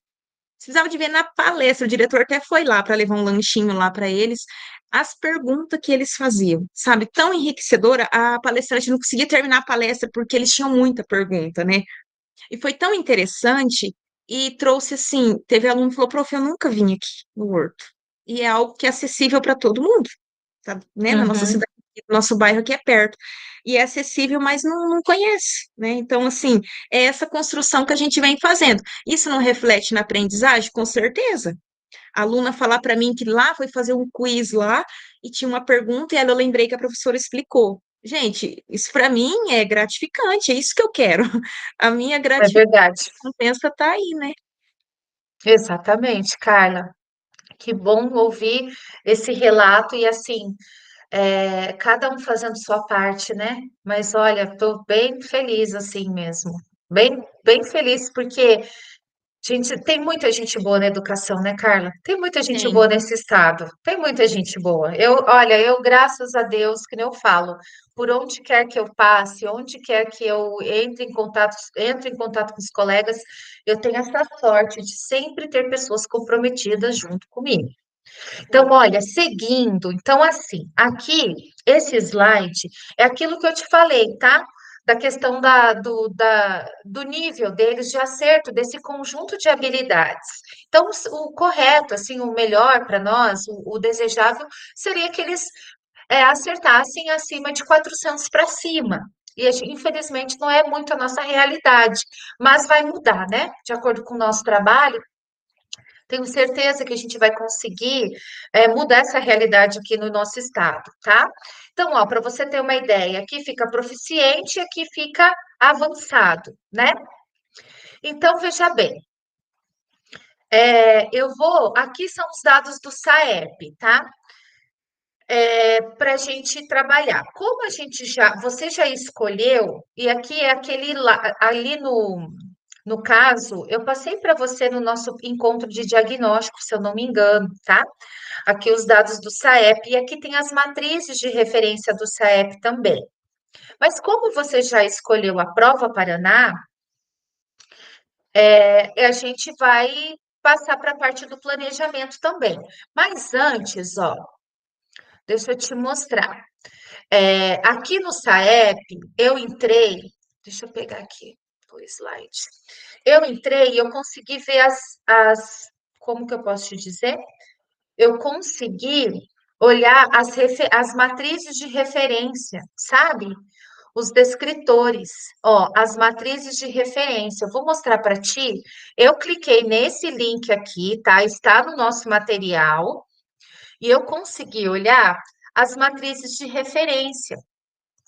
precisava de ver na palestra, o diretor até foi lá para levar um lanchinho lá para eles, as perguntas que eles faziam, sabe, tão enriquecedora, a palestrante não conseguia terminar a palestra porque eles tinham muita pergunta, né? E foi tão interessante e trouxe assim, teve aluno que falou, prof, eu nunca vim aqui no Horto. E é algo que é acessível para todo mundo, tá? Né? Na nossa uhum. cidade, nosso bairro aqui é perto. E é acessível, mas não conhece, né? Então, assim, é essa construção que a gente vem fazendo. Isso não reflete na aprendizagem? Com certeza. A aluna falar para mim que lá foi fazer um quiz lá e tinha uma pergunta e ela eu lembrei que a professora explicou. Gente, isso para mim é gratificante, é isso que eu quero. A minha É verdade. recompensa está aí, né? Exatamente, Carla. Que bom ouvir esse relato e assim, cada um fazendo sua parte, né? Mas olha, estou bem feliz assim mesmo. Bem, bem feliz, porque gente, tem muita gente boa na educação, né, Carla? Tem muita gente Tem. boa nesse estado. Tem muita gente boa. Olha, graças a Deus, que nem eu falo, por onde quer que eu passe, onde quer que eu entre em contato com os colegas, eu tenho essa sorte de sempre ter pessoas comprometidas junto comigo. Então, olha, seguindo, então assim, aqui esse slide é aquilo que eu te falei, tá? Da questão do nível deles de acerto desse conjunto de habilidades. Então, o correto, assim, o melhor para nós, o desejável, seria que eles acertassem acima de 400 para cima. E, infelizmente, não é muito a nossa realidade, mas vai mudar, né? De acordo com o nosso trabalho, tenho certeza que a gente vai conseguir mudar essa realidade aqui no nosso estado, tá? Então, ó, para você ter uma ideia, aqui fica proficiente, aqui fica avançado, né? Então, veja bem, aqui são os dados do SAEP, tá? Para a gente trabalhar. Como você já escolheu, e aqui é aquele lá, ali no caso, eu passei para você no nosso encontro de diagnóstico, se eu não me engano, tá? Aqui os dados do SAEP, e aqui tem as matrizes de referência do SAEP também. Mas como você já escolheu a Prova Paraná, a gente vai passar para a parte do planejamento também. Mas antes, ó, deixa eu te mostrar. Aqui no SAEP, eu entrei, deixa eu pegar aqui o slide. Eu entrei e eu consegui ver como que eu posso te dizer? Eu consegui olhar as matrizes de referência, sabe? Os descritores, ó, as matrizes de referência. Eu vou mostrar para ti. Eu cliquei nesse link aqui, tá? Está no nosso material e eu consegui olhar as matrizes de referência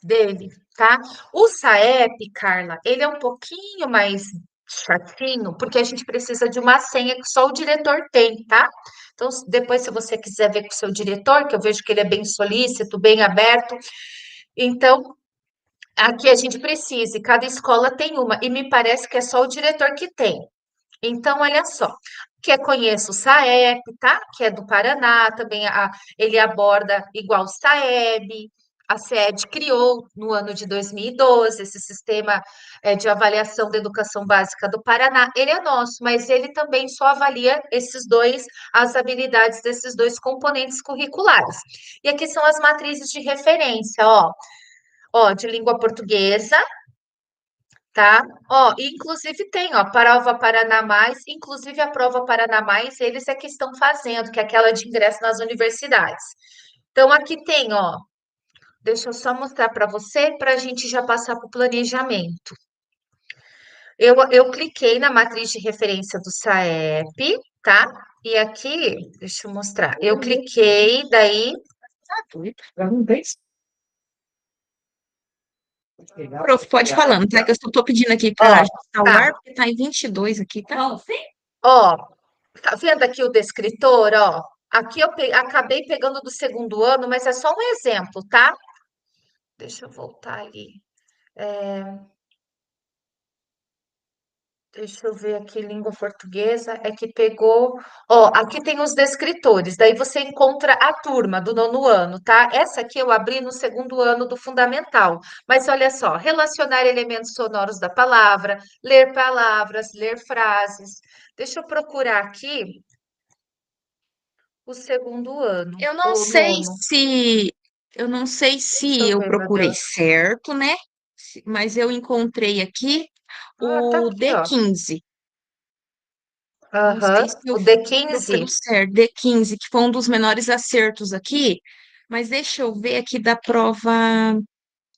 dele, tá? O SAEP, Carla, ele é um pouquinho mais chatinho, porque a gente precisa de uma senha que só o diretor tem, tá? Então, depois, se você quiser ver com o seu diretor, que eu vejo que ele é bem solícito, bem aberto, então, aqui a gente precisa, e cada escola tem uma, e me parece que é só o diretor que tem. Então, olha só, que eu conheço o SAEP, tá? Que é do Paraná, também ele aborda igual o SAEB, a SED criou no ano de 2012 esse sistema de avaliação da educação básica do Paraná. Ele é nosso, mas ele também só avalia esses dois, as habilidades desses dois componentes curriculares. E aqui são as matrizes de referência, ó, de língua portuguesa, tá? Ó, inclusive tem, ó, prova Paraná Mais, inclusive a prova Paraná Mais, eles é que estão fazendo, que é aquela de ingresso nas universidades. Então, aqui tem, ó, deixa eu só mostrar para você, para a gente já passar para o planejamento. Eu cliquei na matriz de referência do SAEP, tá? E aqui, deixa eu mostrar, eu cliquei, daí, Prof, pode falando, tá? Que eu só tô pedindo aqui ó, para ajustar o tá, ar, porque tá em 22 aqui, tá? ó, tá vendo aqui o descritor, ó? Aqui eu acabei pegando do segundo ano, mas é só um exemplo, tá? Deixa eu voltar ali. Deixa eu ver aqui, língua portuguesa, é que pegou. Ó, aqui tem os descritores, daí você encontra a turma do nono ano, tá? Essa aqui eu abri no segundo ano do fundamental. Mas olha só, relacionar elementos sonoros da palavra, ler palavras, ler frases. Deixa eu procurar aqui o segundo ano, Eu não o sei nono. se eu não sei Deixa se eu eu ver, meu procurei Deus. certo, né? Mas eu encontrei aqui Ah, tá o aqui, ó. D15. Não sei se Aham, eu o D15. procurei certo, D15, que foi um dos menores acertos aqui, mas deixa eu ver aqui da prova.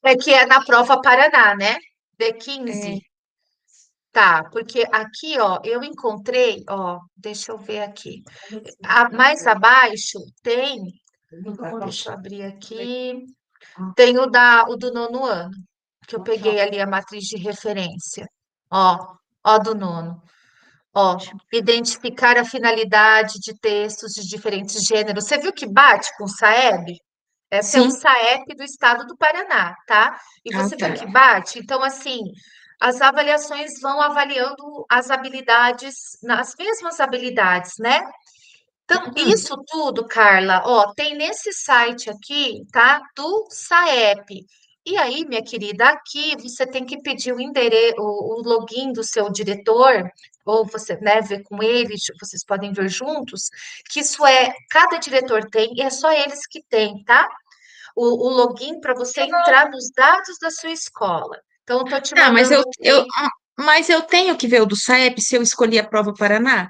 É que é na prova Paraná, né? D15. É, Tá, porque aqui, ó, eu encontrei, ó, deixa eu ver aqui. Mais abaixo tem, deixa eu abrir aqui, tem o do nono ano, que eu peguei ali a matriz de referência. Ó, do nono. Ó, identificar a finalidade de textos de diferentes gêneros. Você viu que bate com o SAEB? Esse é o sim, SAEP do estado do Paraná, tá? E ah, você viu tá. que bate? Então, assim, as avaliações vão avaliando as habilidades, as mesmas habilidades, né? Então, Uhum. isso tudo, Carla, ó, tem nesse site aqui, tá? Do SAEP. E aí, minha querida, aqui você tem que pedir o endereço, o login do seu diretor, ou você, né, ver com eles, vocês podem ver juntos, que isso é, cada diretor tem, e é só eles que têm, tá? O login para você entrar nos dados da sua escola. Então, eu tô te Ah, mandando um link. mas eu tenho que ver o do SAEP se eu escolhi a prova Paraná?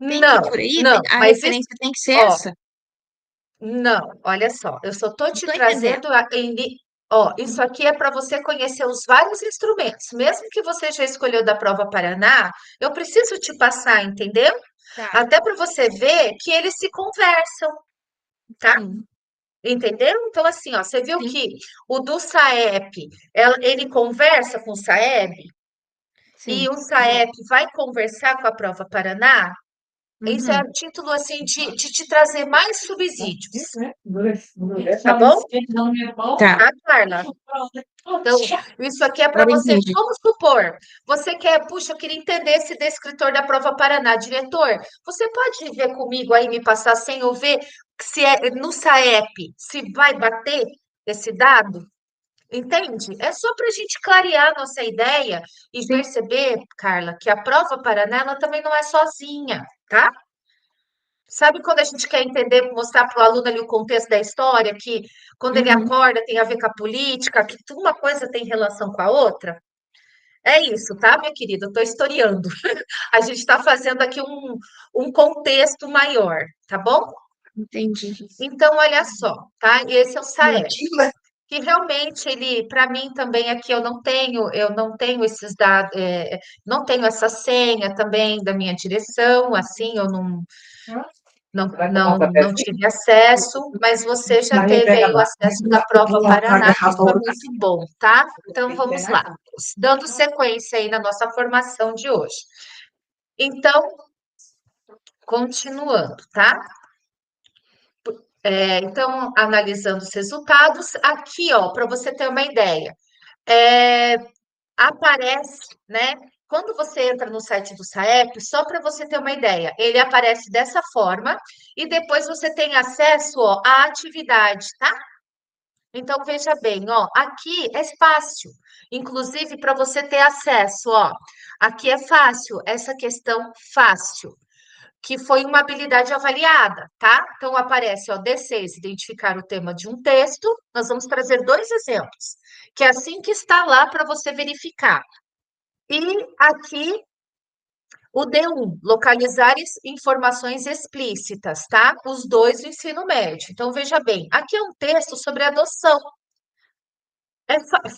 Tem que ir por Não, aí? não, A mas isso, referência tem que ser ó, essa? não, olha só, eu só tô Não te tô entendendo. trazendo ó, isso aqui é para você conhecer os vários instrumentos. Mesmo que você já escolheu da prova Paraná, eu preciso te passar, entendeu? Tá, Até para você ver que eles se conversam, tá? sim, Entendeu? Então, assim, ó, você viu sim, que o do SAEP, ele conversa com o SAEB, e sim. o SAEP vai conversar com a prova Paraná, isso é Uhum. a título assim de te trazer mais subsídios, tá bom? Tá, Tá, Carla? Então, isso aqui é para agora eu você. entendi. Vamos supor, você quer, puxa, eu queria entender esse descritor da prova Paraná, diretor. Você pode ver comigo aí, me passar sem eu ver se é no SAEP, se vai bater esse dado? Entende? É só para a gente clarear nossa ideia e Sim. perceber, Carla, que a prova Paraná ela também não é sozinha, tá? Sabe quando a gente quer entender, mostrar para o aluno ali o contexto da história, que quando ele Uhum. acorda tem a ver com a política, que uma coisa tem relação com a outra? É isso, tá, minha querida? Eu estou historiando. A gente está fazendo aqui um contexto maior, tá bom? Entendi. Então, olha só, tá? Esse é o SAEP. Que realmente ele, para mim também aqui eu não tenho esses dados, não tenho essa senha também da minha direção, assim, eu não. não tive acesso, mas você já teve aí o acesso da prova Paraná, que foi muito bom, tá? Então, vamos lá. Dando sequência aí na nossa formação de hoje. Então, continuando, tá? Então, analisando os resultados, aqui, ó, para você ter uma ideia, aparece, né? Quando você entra no site do SAEP, só para você ter uma ideia, ele aparece dessa forma e depois você tem acesso, ó, à atividade, tá? Então, veja bem, ó, aqui é fácil, inclusive para você ter acesso, ó, aqui é fácil, essa questão fácil, que foi uma habilidade avaliada, tá? Então, aparece, ó, D6, identificar o tema de um texto. Nós vamos trazer dois exemplos, que é assim que está lá para você verificar. E aqui, o D1, localizar informações explícitas, tá? Os dois do ensino médio. Então, veja bem, aqui é um texto sobre adoção.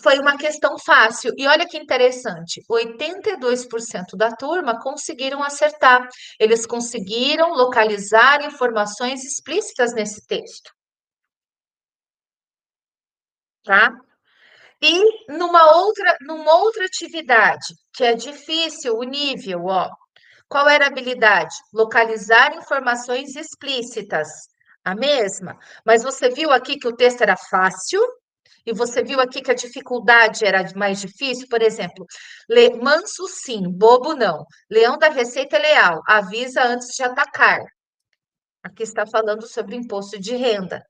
Foi uma questão fácil. E olha que interessante, 82% da turma conseguiram acertar. Eles conseguiram localizar informações explícitas nesse texto, tá? E numa outra atividade, que é difícil, o nível, ó. Qual era a habilidade? Localizar informações explícitas. A mesma. Mas você viu aqui que o texto era fácil? E você viu aqui que a dificuldade era mais difícil, por exemplo, manso sim, bobo não. Leão da Receita é leal, avisa antes de atacar. Aqui está falando sobre imposto de renda.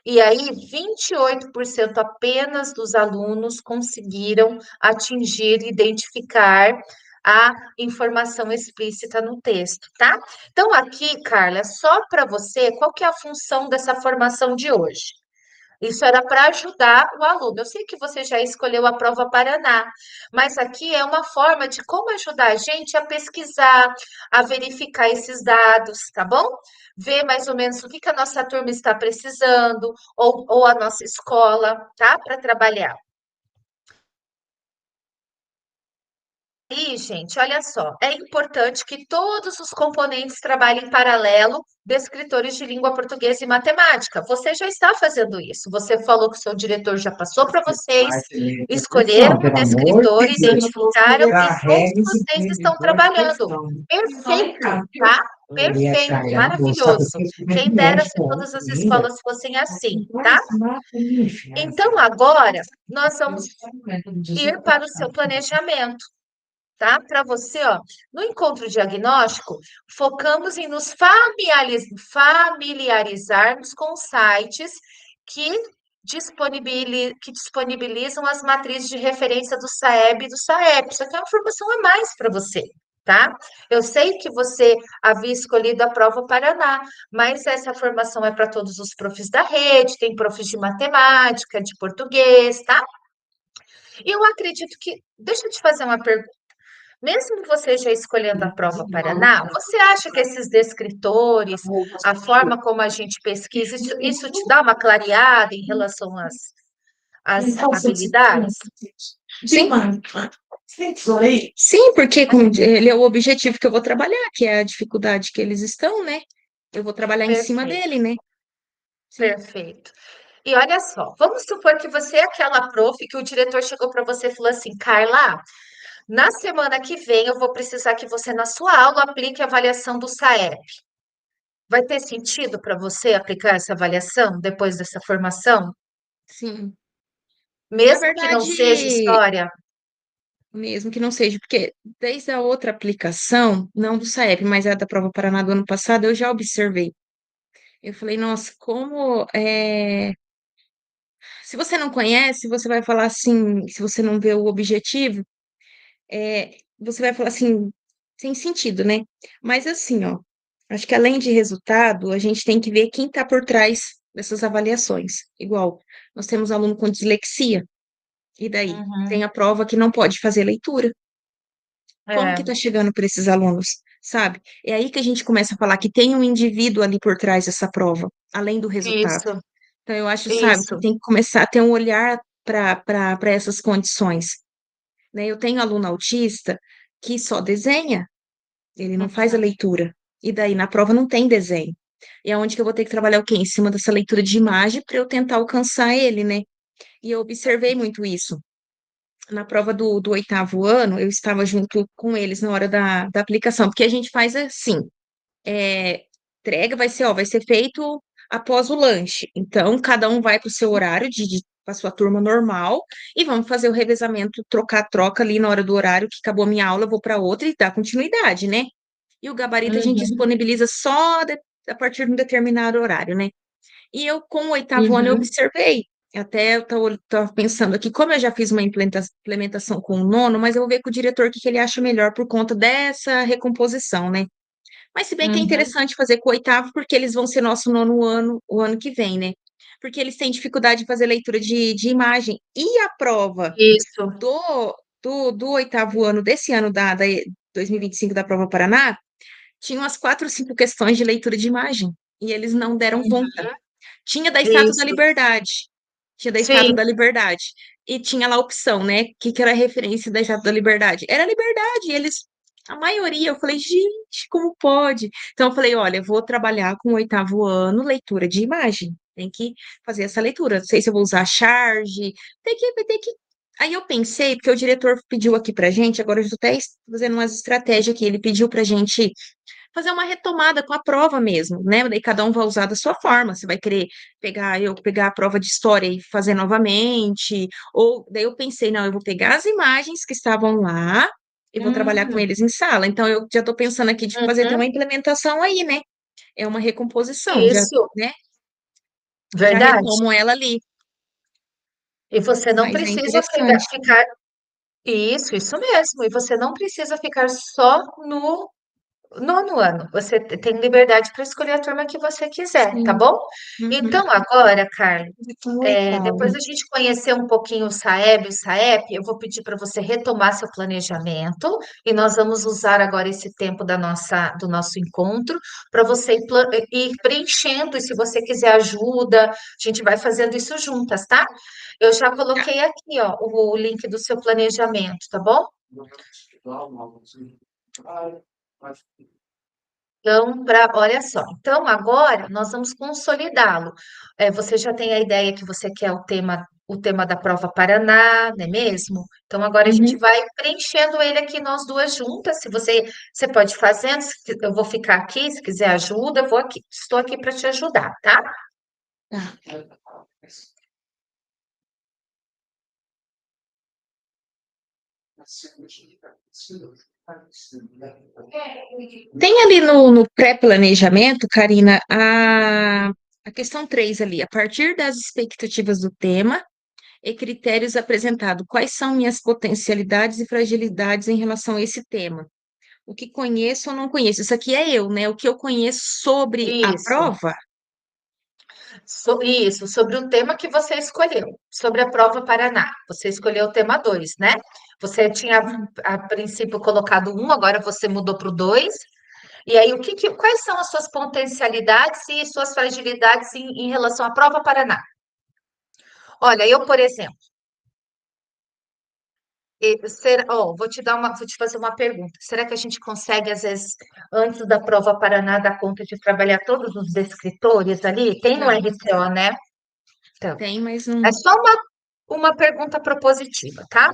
E aí, 28% apenas dos alunos conseguiram atingir, identificar a informação explícita no texto, tá? Então, aqui, Carla, só para você, qual que é a função dessa formação de hoje? Isso era para ajudar o aluno. Eu sei que você já escolheu a prova Paraná, mas aqui é uma forma de como ajudar a gente a pesquisar, a verificar esses dados, tá bom? Ver mais ou menos o que que a nossa turma está precisando, ou a nossa escola, tá? Para trabalhar. E, gente, olha só, é importante que todos os componentes trabalhem em paralelo de escritores de língua portuguesa e matemática. Você já está fazendo isso. Você falou que o seu diretor já passou para vocês, escolheram um descritor, identificaram e todos vocês estão trabalhando. Perfeito, tá? Perfeito, maravilhoso. Quem dera se todas as escolas fossem assim, tá? Então, agora, nós vamos ir para o seu planejamento, tá? Para você, ó, no encontro diagnóstico, focamos em nos familiarizarmos com sites que disponibilizam as matrizes de referência do SAEB e do SAEP. Isso aqui é uma informação a mais para você, tá? Eu sei que você havia escolhido a prova Paraná, mas essa formação é para todos os profs da rede, tem profs de matemática, de português, tá? E eu acredito que. Deixa eu te fazer uma pergunta. Mesmo você já escolhendo a prova Paraná, você acha que esses descritores, a forma como a gente pesquisa, isso te dá uma clareada em relação às habilidades? Sim, sim, porque ele é o objetivo que eu vou trabalhar, que é a dificuldade que eles estão, né? Eu vou trabalhar em cima Perfeito, dele, né? Sim. perfeito. E olha só, vamos supor que você é aquela prof que o diretor chegou para você e falou assim, Carla, na semana que vem eu vou precisar que você, na sua aula, aplique a avaliação do SAEP. Vai ter sentido para você aplicar essa avaliação depois dessa formação? Sim. Na Mesmo que não seja verdade, história? mesmo que não seja, porque desde a outra aplicação, não do SAEP, mas a da Prova Paraná do ano passado, eu já observei. Eu falei, nossa, se você não conhece, você vai falar assim, se você não vê o objetivo, você vai falar assim, sem sentido, né? Mas assim, ó, acho que além de resultado, a gente tem que ver quem está por trás dessas avaliações. Igual, nós temos aluno com dislexia, e daí? Tem Uhum. a prova que não pode fazer leitura. Como que É, está chegando para esses alunos, sabe? É aí que a gente começa a falar que tem um indivíduo ali por trás dessa prova, além do resultado. isso, Então, eu acho, sabe, que isso. tem que começar a ter um olhar para essas condições, né? Eu tenho aluno autista que só desenha, ele não faz a Uhum. leitura. E daí, na prova, não tem desenho. E é onde que eu vou ter que trabalhar o quê? Em cima dessa leitura de imagem para eu tentar alcançar ele, né? E eu observei muito isso. Na prova do oitavo ano, eu estava junto com eles na hora da aplicação, porque a gente faz assim, entrega vai ser feito após o lanche. Então, cada um vai para o seu horário para sua turma normal e vamos fazer o revezamento, troca ali na hora do horário que acabou a minha aula, eu vou para outra e dar continuidade, né? E o gabarito a gente Uhum, disponibiliza a partir de um determinado horário, né? E eu, com o oitavo ano, eu uhum, observei. Até eu tava pensando aqui, como eu já fiz uma implementação com o nono, mas eu vou ver com o diretor o que que ele acha melhor por conta dessa recomposição, né? Mas se bem que é uhum. interessante fazer com o oitavo, porque eles vão ser nosso nono ano, o ano que vem, né? Porque eles têm dificuldade de fazer leitura de imagem. E a prova Isso. do, do oitavo ano, desse ano da 2025 da prova Paraná, tinha umas 4 ou 5 questões de leitura de imagem. E eles não deram conta. Tinha da Estátua da Isso. Liberdade. Tinha da Estátua Sim. da Liberdade. E tinha lá a opção, né? O que era a referência da Estátua da Liberdade? Era a Liberdade. E eles, a maioria, eu falei, gente, como pode? Então eu falei, olha, eu vou trabalhar com o oitavo ano, leitura de imagem. Tem que fazer essa leitura. Não sei se eu vou usar charge. Tem que. Aí eu pensei, porque o diretor pediu aqui pra gente, agora eu estou até fazendo umas estratégias aqui. Ele pediu pra gente fazer uma retomada com a prova mesmo, né? Daí cada um vai usar da sua forma. Você vai querer pegar a prova de história e fazer novamente, ou daí eu pensei, não, eu vou pegar as imagens que estavam lá e vou trabalhar com Hum, eles em sala. Então eu já estou pensando aqui de fazer até uhum. uma implementação aí, né? É uma recomposição, já, Isso. né? Já Verdade. retomo ela ali, E você não mas é precisa interessante. ficar. Isso mesmo. E você não precisa ficar só no nono ano. Você tem liberdade para escolher a turma que você quiser, tá Sim. bom? Uhum. Então, agora, Carla, Com o oitavo. depois a gente conhecer um pouquinho o SAEB e o SAEP, eu vou pedir para você retomar seu planejamento e nós vamos usar agora esse tempo do nosso encontro para você ir preenchendo e se você quiser ajuda, a gente vai fazendo isso juntas, tá? Eu já Tá. coloquei aqui, ó, o link do seu planejamento, tá bom? Então, olha só, então agora nós vamos consolidá-lo. Você já tem a ideia que você quer o tema da prova Paraná, não é mesmo? Então agora a gente Uhum. vai preenchendo ele aqui nós duas juntas. Se você pode ir fazendo, eu vou ficar aqui, se quiser ajuda, eu vou aqui. Estou aqui para te ajudar, tá? Tá. Tem ali no pré-planejamento, Karina, a questão 3 ali, a partir das expectativas do tema e critérios apresentados, quais são minhas potencialidades e fragilidades em relação a esse tema? O que conheço ou não conheço? Isso aqui é eu, né? O que eu conheço sobre a Isso. prova? Isso, sobre o tema que você escolheu, sobre a prova Paraná. Você escolheu o tema 2, né? Você tinha Uhum. a princípio colocado um, agora você mudou para o 2. E aí, quais são as suas potencialidades e suas fragilidades em relação à prova Paraná? Olha, eu, por exemplo, vou te fazer uma pergunta. Será que a gente consegue, às vezes, antes da prova Paraná, dar conta de trabalhar todos os descritores ali? Tem no Dá. RCO, né? Então, Tem, mas é não. só uma pergunta propositiva, tá?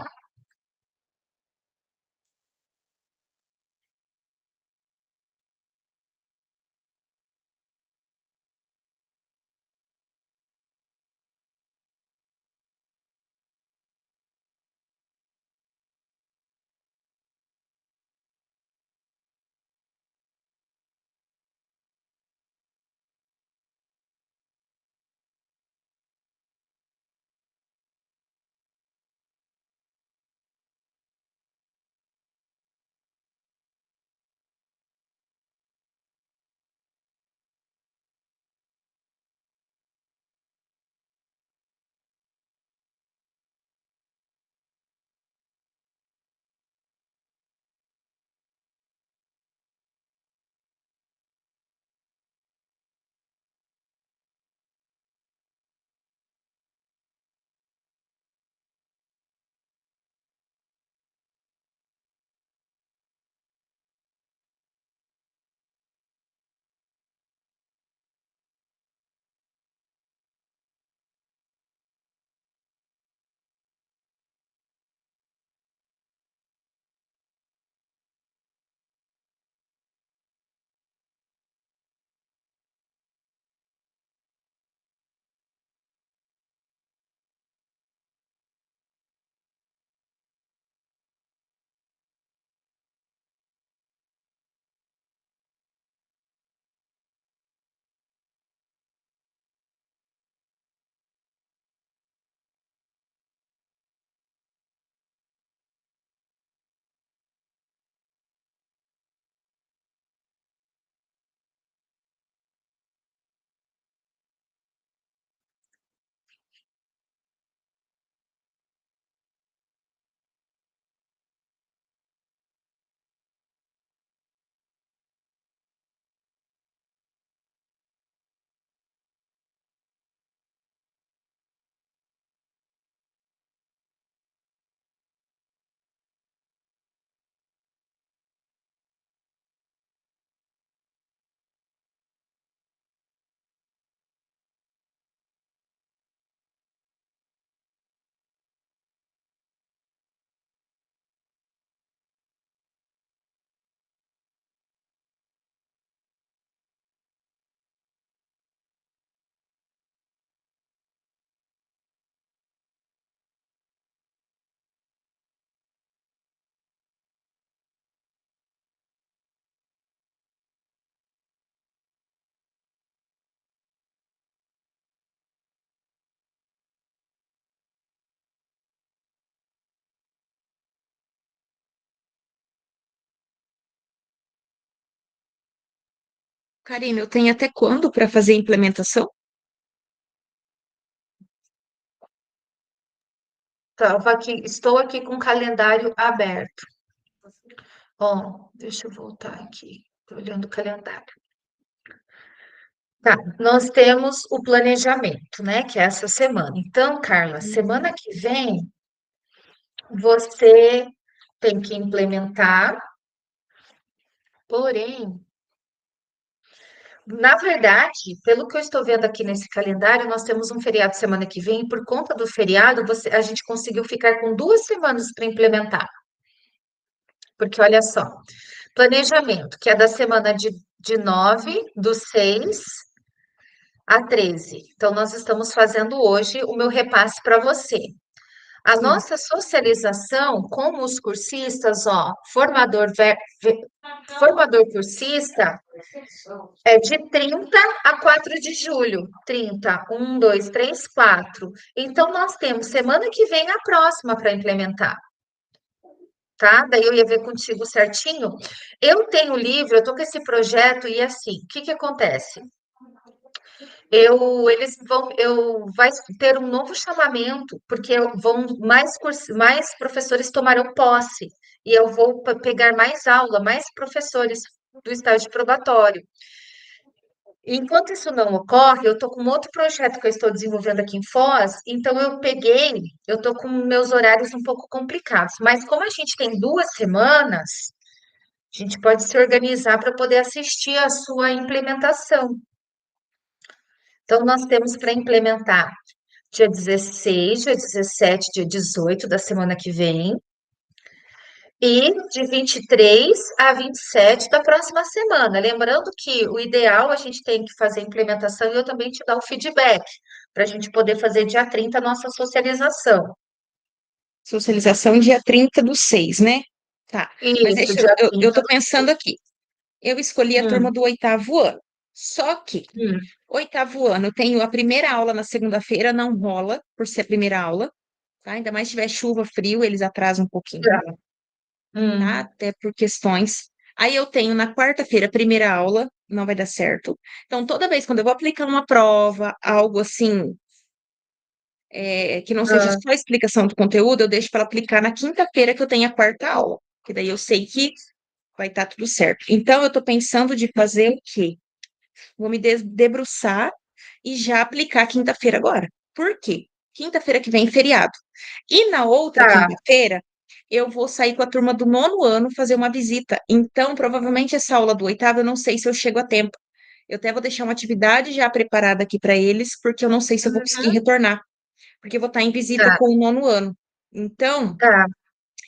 Karina, eu tenho até quando para fazer a implementação? Estou aqui com o calendário aberto. Ó, deixa eu voltar aqui. Estou olhando o calendário. Tá, nós temos o planejamento, né? Que é essa semana. Então, Carla, Uhum. semana que vem você tem que implementar, porém, na verdade, pelo que eu estou vendo aqui nesse calendário, nós temos um feriado semana que vem, e por conta do feriado, a gente conseguiu ficar com 2 semanas para implementar. Porque olha só, planejamento, que é da semana de 9, do 6 a 13. Então, nós estamos fazendo hoje o meu repasse para você. A Sim. nossa socialização com os cursistas, ó, formador cursista, é de 30 a 4 de julho. 30, 1, 2, 3, 4. Então, nós temos semana que vem a próxima para implementar, tá? Daí eu ia ver contigo certinho. Eu tenho o livro, eu tô com esse projeto e assim, o que que acontece? Eu vai ter um novo chamamento, porque mais professores tomarão posse, e eu vou pegar mais aula, mais professores do estágio probatório. Enquanto isso não ocorre, eu estou com um outro projeto que eu estou desenvolvendo aqui em Foz, então eu estou com meus horários um pouco complicados, mas como a gente tem 2 semanas, a gente pode se organizar para poder assistir a sua implementação. Então, nós temos para implementar dia 16, dia 17, dia 18 da semana que vem, e de 23 a 27 da próxima semana. Lembrando que o ideal a gente tem que fazer a implementação e eu também te dar o feedback, para a gente poder fazer dia 30 a nossa socialização. Socialização dia 30/6, né? Tá. Mas Isso, deixa dia eu 30 tô do pensando 6. aqui. Eu escolhi a turma do oitavo ano. Só que Hum, oitavo ano, eu tenho a primeira aula na segunda-feira, não rola por ser a primeira aula, tá? Ainda mais se tiver chuva, frio, eles atrasam um pouquinho, tá. tá? Hum, Até por questões. Aí eu tenho na quarta-feira a primeira aula, não vai dar certo. Então, toda vez quando eu vou aplicar uma prova, algo assim, que não seja ah, só explicação do conteúdo, eu deixo para aplicar na quinta-feira que eu tenho a quarta aula, que daí eu sei que vai estar tudo certo. Então, eu estou pensando de fazer o quê? Vou me debruçar e já aplicar quinta-feira agora. Por quê? Quinta-feira que vem, feriado. E na outra tá. quinta-feira, eu vou sair com a turma do nono ano fazer uma visita. Então, provavelmente, essa aula do oitavo, eu não sei se eu chego a tempo. Eu até vou deixar uma atividade já preparada aqui para eles, porque eu não sei se eu vou conseguir Uhum, retornar, porque eu vou estar em visita tá, com o nono ano. Então, tá.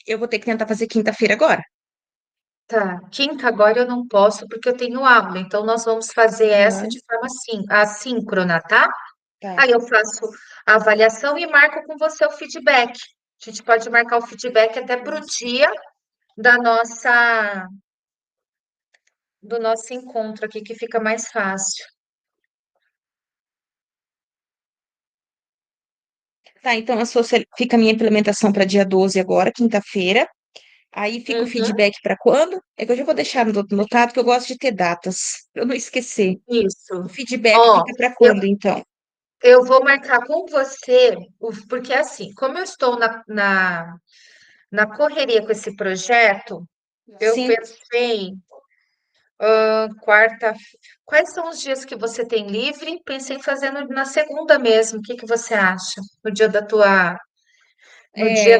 eu vou ter que tentar fazer quinta-feira agora. Tá, quinta agora eu não posso porque eu tenho aula, então nós vamos fazer essa Aham, de forma assíncrona, tá? tá. Aí eu faço a avaliação e marco com você o feedback. A gente pode marcar o feedback até para o dia da do nosso encontro aqui, que fica mais fácil. Tá, então fica a minha implementação para dia 12 agora, quinta-feira. Aí fica o Uhum, feedback para quando? É que eu já vou deixar notado que eu gosto de ter datas, para eu não esquecer. O isso. feedback Ó, fica para eu, quando, então? eu vou marcar com você, porque assim, como eu estou na correria com esse projeto, eu Sim. pensei. Quarta. Quais são os dias que você tem livre? Pensei em fazer na segunda mesmo. O que que você acha? No dia Eu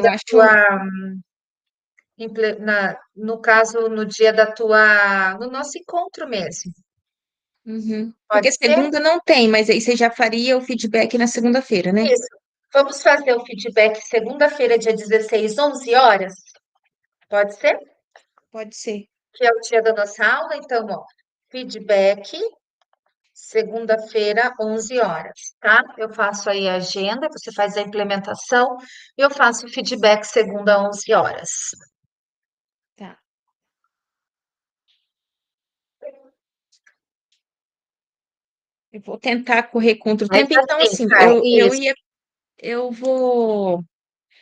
da acho. tua, no caso, no dia da tua, no nosso encontro mesmo. Uhum. Pode Porque ser? segunda não tem, mas aí você já faria o feedback na segunda-feira, né? Isso. Vamos fazer o feedback segunda-feira, dia 16, 11 horas? Pode ser? Pode ser. Que é o dia da nossa aula. Então, ó, feedback segunda-feira, 11 horas, tá? Eu faço aí a agenda, você faz a implementação e eu faço o feedback segunda, 11 horas. Tá. Eu vou tentar correr contra o Mas tempo. Então, assim, assim, cara, isso. eu vou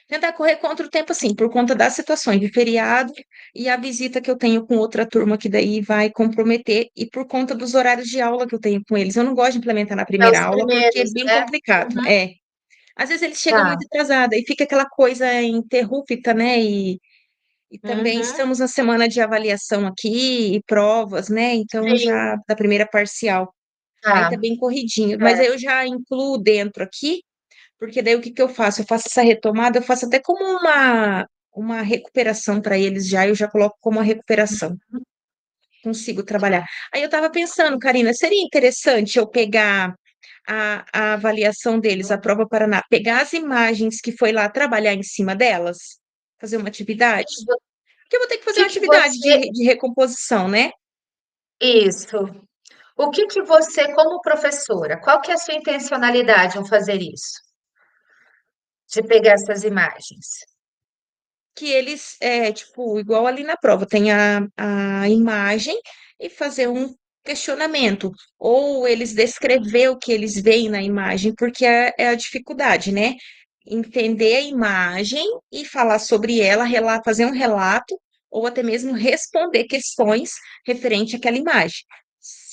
tentar correr contra o tempo, assim, por conta das situações de feriado. e a visita que eu tenho com outra turma que daí vai comprometer, e por conta dos horários de aula que eu tenho com eles. Eu não gosto de implementar na É primeira os aula porque é primeiros, bem né? complicado. Uhum. É. Às vezes eles chegam Tá. muito atrasados e fica aquela coisa interrupta, né? E também Uhum. estamos na semana de avaliação aqui e provas, né? Então Sim. já da primeira parcial. Aí tá Tá. bem corridinho. Mas aí Certo. eu já incluo dentro aqui, porque daí o que que eu faço? Eu faço essa retomada, eu faço até como uma recuperação para eles já, eu já coloco como uma recuperação. Consigo trabalhar. Aí eu estava pensando, Karina, seria interessante eu pegar a avaliação deles, a prova Paraná, pegar as imagens que foi lá trabalhar em cima delas, fazer uma atividade? Porque eu vou ter que O fazer que uma que atividade você... de recomposição, né? Isso. O que que você, como professora, qual que é a sua intencionalidade em fazer isso? De pegar essas imagens? Que eles, tipo, igual ali na prova, tem a imagem e fazer um questionamento, ou eles descrever o que eles veem na imagem, porque é a dificuldade, né? Entender a imagem e falar sobre ela, fazer um relato, ou até mesmo responder questões referente àquela imagem.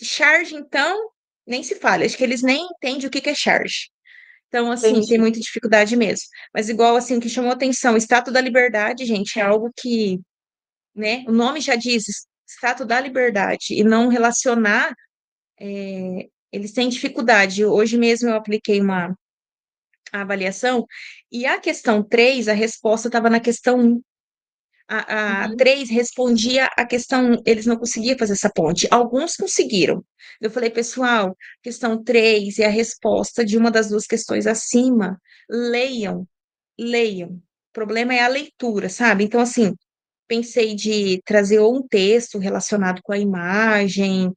Charge, então, nem se fala, acho que eles nem entendem o que que é charge. Então, assim, tem Entendi. muita dificuldade mesmo. Mas igual, assim, o que chamou atenção, Estátua da Liberdade, gente, é algo que, né, o nome já diz, Estátua da Liberdade, e não relacionar, eles têm dificuldade. Hoje mesmo eu apliquei uma avaliação, e a questão 3 a resposta estava na questão 1. A Uhum. 3 respondia a questão 1, eles não conseguiam fazer essa ponte. Alguns conseguiram. Eu falei, pessoal, questão 3 é a resposta de uma das duas questões acima. Leiam, leiam. O problema é a leitura, sabe? Então, assim, pensei de trazer ou um texto relacionado com a imagem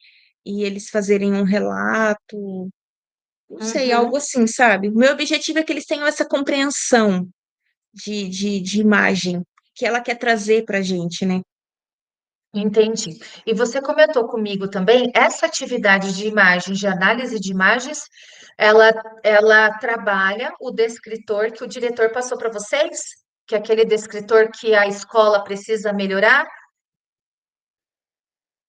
e eles fazerem um relato, não sei, Uhum. algo assim, sabe? O meu objetivo é que eles tenham essa compreensão de imagem que ela quer trazer para a gente, né? Entendi. E você comentou comigo também, essa atividade de imagens, de análise de imagens, ela, ela trabalha o descritor que o diretor passou para vocês? Que é aquele descritor que a escola precisa melhorar?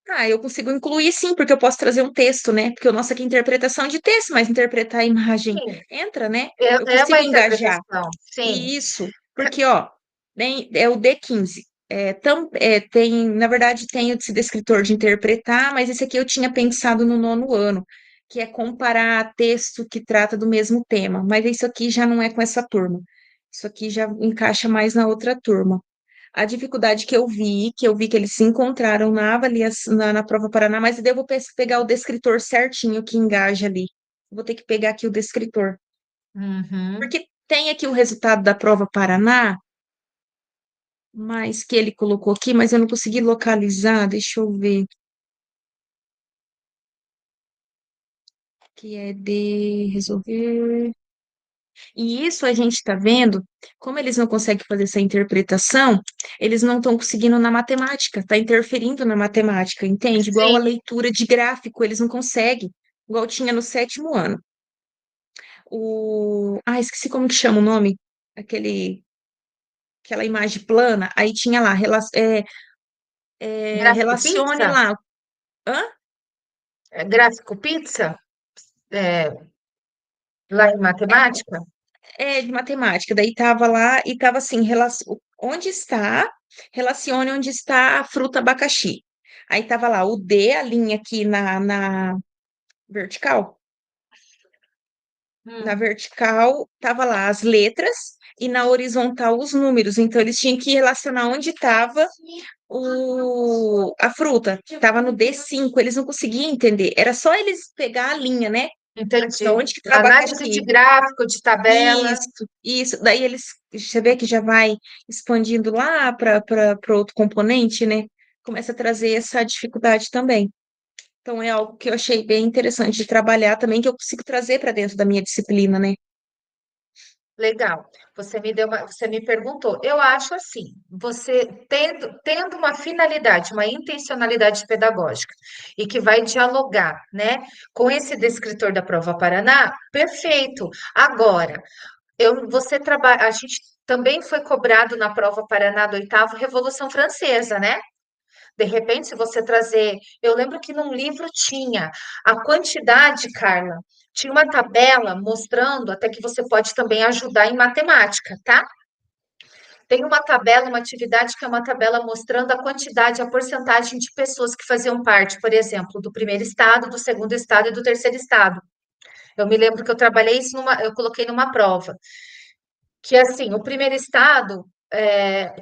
Ah, eu consigo incluir sim, porque eu posso trazer um texto, né? Porque o nosso aqui é interpretação de texto, mas interpretar a imagem Sim, entra, né? Eu é uma consigo engajar. interpretação. Sim. E isso, porque, ó, é o D15. Tem, na verdade, tem esse descritor de interpretar, mas esse aqui eu tinha pensado no nono ano, que é comparar texto que trata do mesmo tema. Mas isso aqui já não é com essa turma. Isso aqui já encaixa mais na outra turma. A dificuldade que eu vi que eles se encontraram na avaliação, na prova Paraná, mas daí eu vou pegar o descritor certinho que engaja ali. Vou ter que pegar aqui o descritor. Uhum. Porque tem aqui o resultado da prova Paraná, mas que ele colocou aqui, mas eu não consegui localizar, deixa eu ver. Que é de resolver. E isso a gente está vendo, como eles não conseguem fazer essa interpretação, eles não estão conseguindo na matemática, está interferindo na matemática, entende? Igual a Sim, leitura de gráfico, eles não conseguem, igual tinha no sétimo ano. Esqueci como que chama o nome, aquele, aquela imagem plana, aí tinha lá, gráfico relacione pizza? lá. Hã? É gráfico pizza? É, lá em matemática? De matemática, daí tava lá e tava assim, onde está, relacione onde está a fruta abacaxi. Aí tava lá o D, a linha aqui na vertical. Na Hum, vertical tava lá as letras e na horizontal os números. Então eles tinham que relacionar onde estava a fruta. Tava no D5, eles não conseguiam entender. Era só eles pegar a linha, né? Aqui, ó, entendi. onde que tá Análise de abacaxi? gráfico, de tabela. Isso. Daí eles, você vê que já vai expandindo lá para outro componente, né? Começa a trazer essa dificuldade também. Então é algo que eu achei bem interessante de trabalhar também, que eu consigo trazer para dentro da minha disciplina, né? Legal. Você me perguntou. Eu acho assim, você tendo uma finalidade, uma intencionalidade pedagógica e que vai dialogar, né, com esse descritor da Prova Paraná, perfeito. Agora, você trabalha, a gente também foi cobrado na prova Paraná do oitavo Revolução Francesa, né? De repente, se você trazer, eu lembro que num livro tinha a quantidade, Carla, tinha uma tabela mostrando, até que você pode também ajudar em matemática, tá? Tem uma tabela, uma atividade que é uma tabela mostrando a quantidade, a porcentagem de pessoas que faziam parte, por exemplo, do primeiro estado, do segundo estado e do terceiro estado. Eu me lembro que eu trabalhei isso eu coloquei numa prova, que assim, o primeiro estado,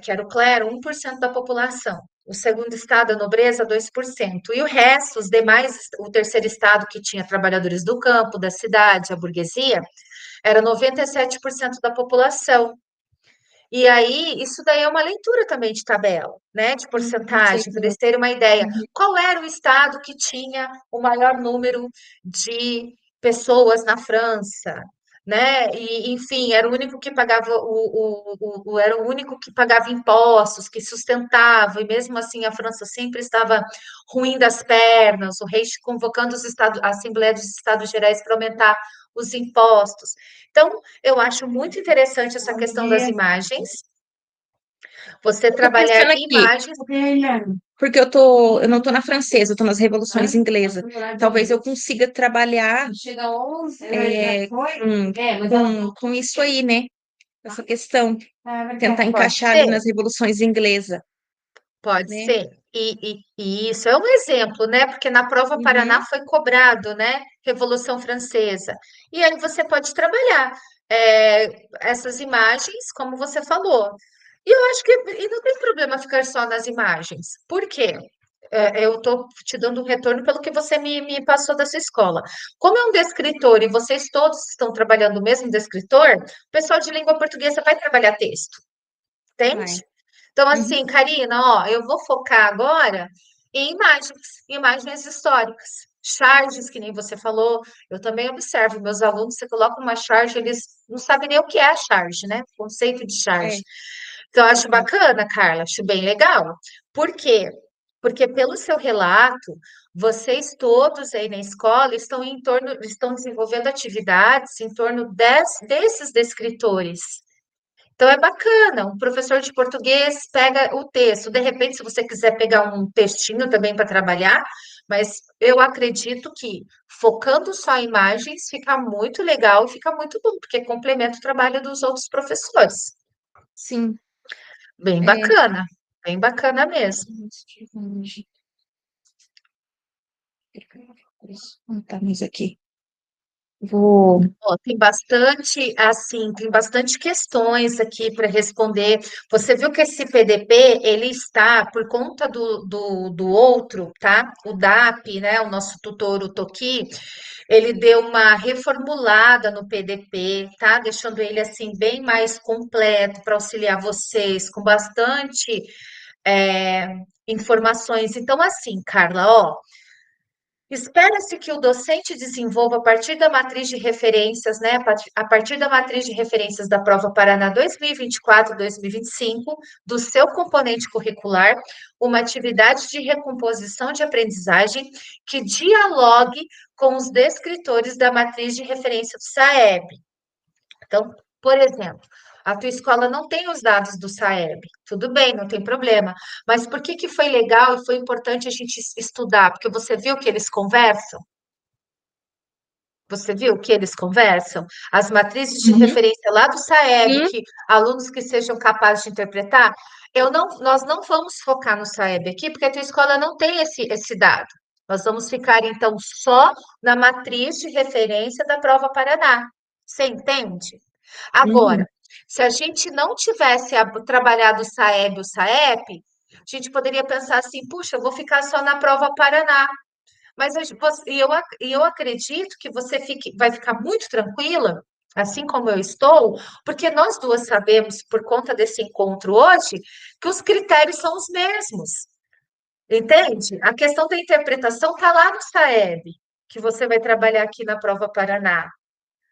que era o clero, 1% da população. O segundo estado, a nobreza, 2%. E o resto, os demais, o terceiro estado, que tinha trabalhadores do campo, da cidade, a burguesia, era 97% da população. E aí, isso daí é uma leitura também de tabela, né? De Sei porcentagem, para como. eles terem uma ideia. Uhum. Qual era o estado que tinha o maior número de pessoas na França, né? E, enfim, era o único que pagava era o único que pagava impostos, que sustentava, e mesmo assim a França sempre estava ruim das pernas, o rei convocando a Assembleia dos Estados Gerais para aumentar os impostos. Então, eu acho muito interessante essa questão das imagens, você Eu tô trabalhar pensando aqui, imagens. porque eu não tô na francesa, eu tô nas revoluções inglesas. Talvez eu consiga trabalhar Chega 11, é, já foi? com isso aí, né? Essa questão, tentar Pode encaixar ali ser, nas revoluções inglesas, pode né? ser. E isso é um exemplo, né? Porque na prova Paraná Uhum. foi cobrado, né? Revolução Francesa. E aí você pode trabalhar essas imagens, como você falou. E eu acho que e não tem problema ficar só nas imagens. Por quê? Eu estou te dando um retorno pelo que você me passou da sua escola. Como é um descritor e vocês todos estão trabalhando o mesmo descritor, o pessoal de língua portuguesa vai trabalhar texto, entende? Vai. Então, assim, Uhum. Karina, ó, eu vou focar agora em imagens históricas. Charges, que nem você falou, eu também observo, meus alunos, você coloca uma charge, eles não sabem nem o que é a charge, né? Conceito de charge. É, Então, eu acho bacana, Carla, acho bem legal. Por quê? Porque pelo seu relato, vocês todos aí na escola estão desenvolvendo atividades em torno desses descritores. Então é bacana, um professor de português pega o texto, de repente, se você quiser pegar um textinho também para trabalhar, mas eu acredito que focando só em imagens fica muito legal e fica muito bom, porque complementa o trabalho dos outros professores. sim. Bem É. bacana, bem bacana mesmo. Tá, mas aqui. Vou. Ó, tem bastante, assim, tem bastante questões aqui para responder. Você viu que esse PDP, ele está, por conta do outro, tá? O DAP, né? O nosso tutor, o Toki, ele deu uma reformulada no PDP, tá? Deixando ele, assim, bem mais completo para auxiliar vocês, com bastante informações. Então, assim, Carla, ó. Espera-se que o docente desenvolva a partir da matriz de referências, né, a partir da matriz de referências da prova Paraná 2024-2025, do seu componente curricular, uma atividade de recomposição de aprendizagem que dialogue com os descritores da matriz de referência do SAEB. Então, por exemplo, a tua escola não tem os dados do SAEB, tudo bem, não tem problema. Mas por que que foi legal e foi importante a gente estudar? Porque você viu que eles conversam? Você viu que eles conversam? As matrizes de Uhum. referência lá do SAEB, Sim. que alunos que sejam capazes de interpretar, nós não vamos focar no SAEB aqui, porque a tua escola não tem esse dado. Nós vamos ficar, então, só na matriz de referência da prova Paraná. Você entende? Agora, Uhum. se a gente não tivesse trabalhado o SAEB e o SAEP, a gente poderia pensar assim, puxa, eu vou ficar só na prova Paraná. Mas e eu acredito que você vai ficar muito tranquila, assim como eu estou, porque nós duas sabemos, por conta desse encontro hoje, que os critérios são os mesmos. Entende? A questão da interpretação está lá no SAEB, que você vai trabalhar aqui na prova Paraná.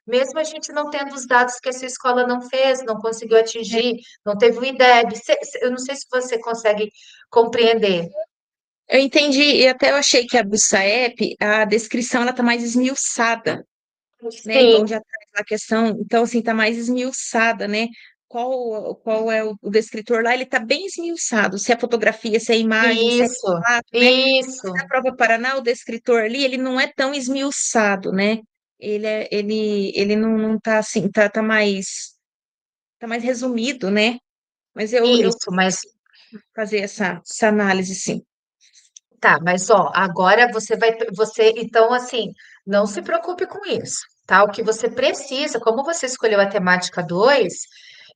Mesmo a gente não tendo os dados que a sua escola não fez, não conseguiu atingir, não teve o INDEB. Eu não sei se você consegue compreender. Eu entendi, e até eu achei que a Bussaep, a descrição ela tá mais esmiuçada, né? Igual Sim, já a questão, então, assim, tá mais esmiuçada, né? Qual é o descritor lá? Ele tá bem esmiuçado, se é fotografia, se é imagem, se é Isso, relato, né? Na isso, prova Paraná, o descritor ali, ele não é tão esmiuçado, né? Ele não tá assim, tá mais resumido, né? Mas eu isso, mas fazer essa análise, sim. tá, mas ó, agora então assim, não se preocupe com isso, tá? O que você precisa, como você escolheu a temática 2,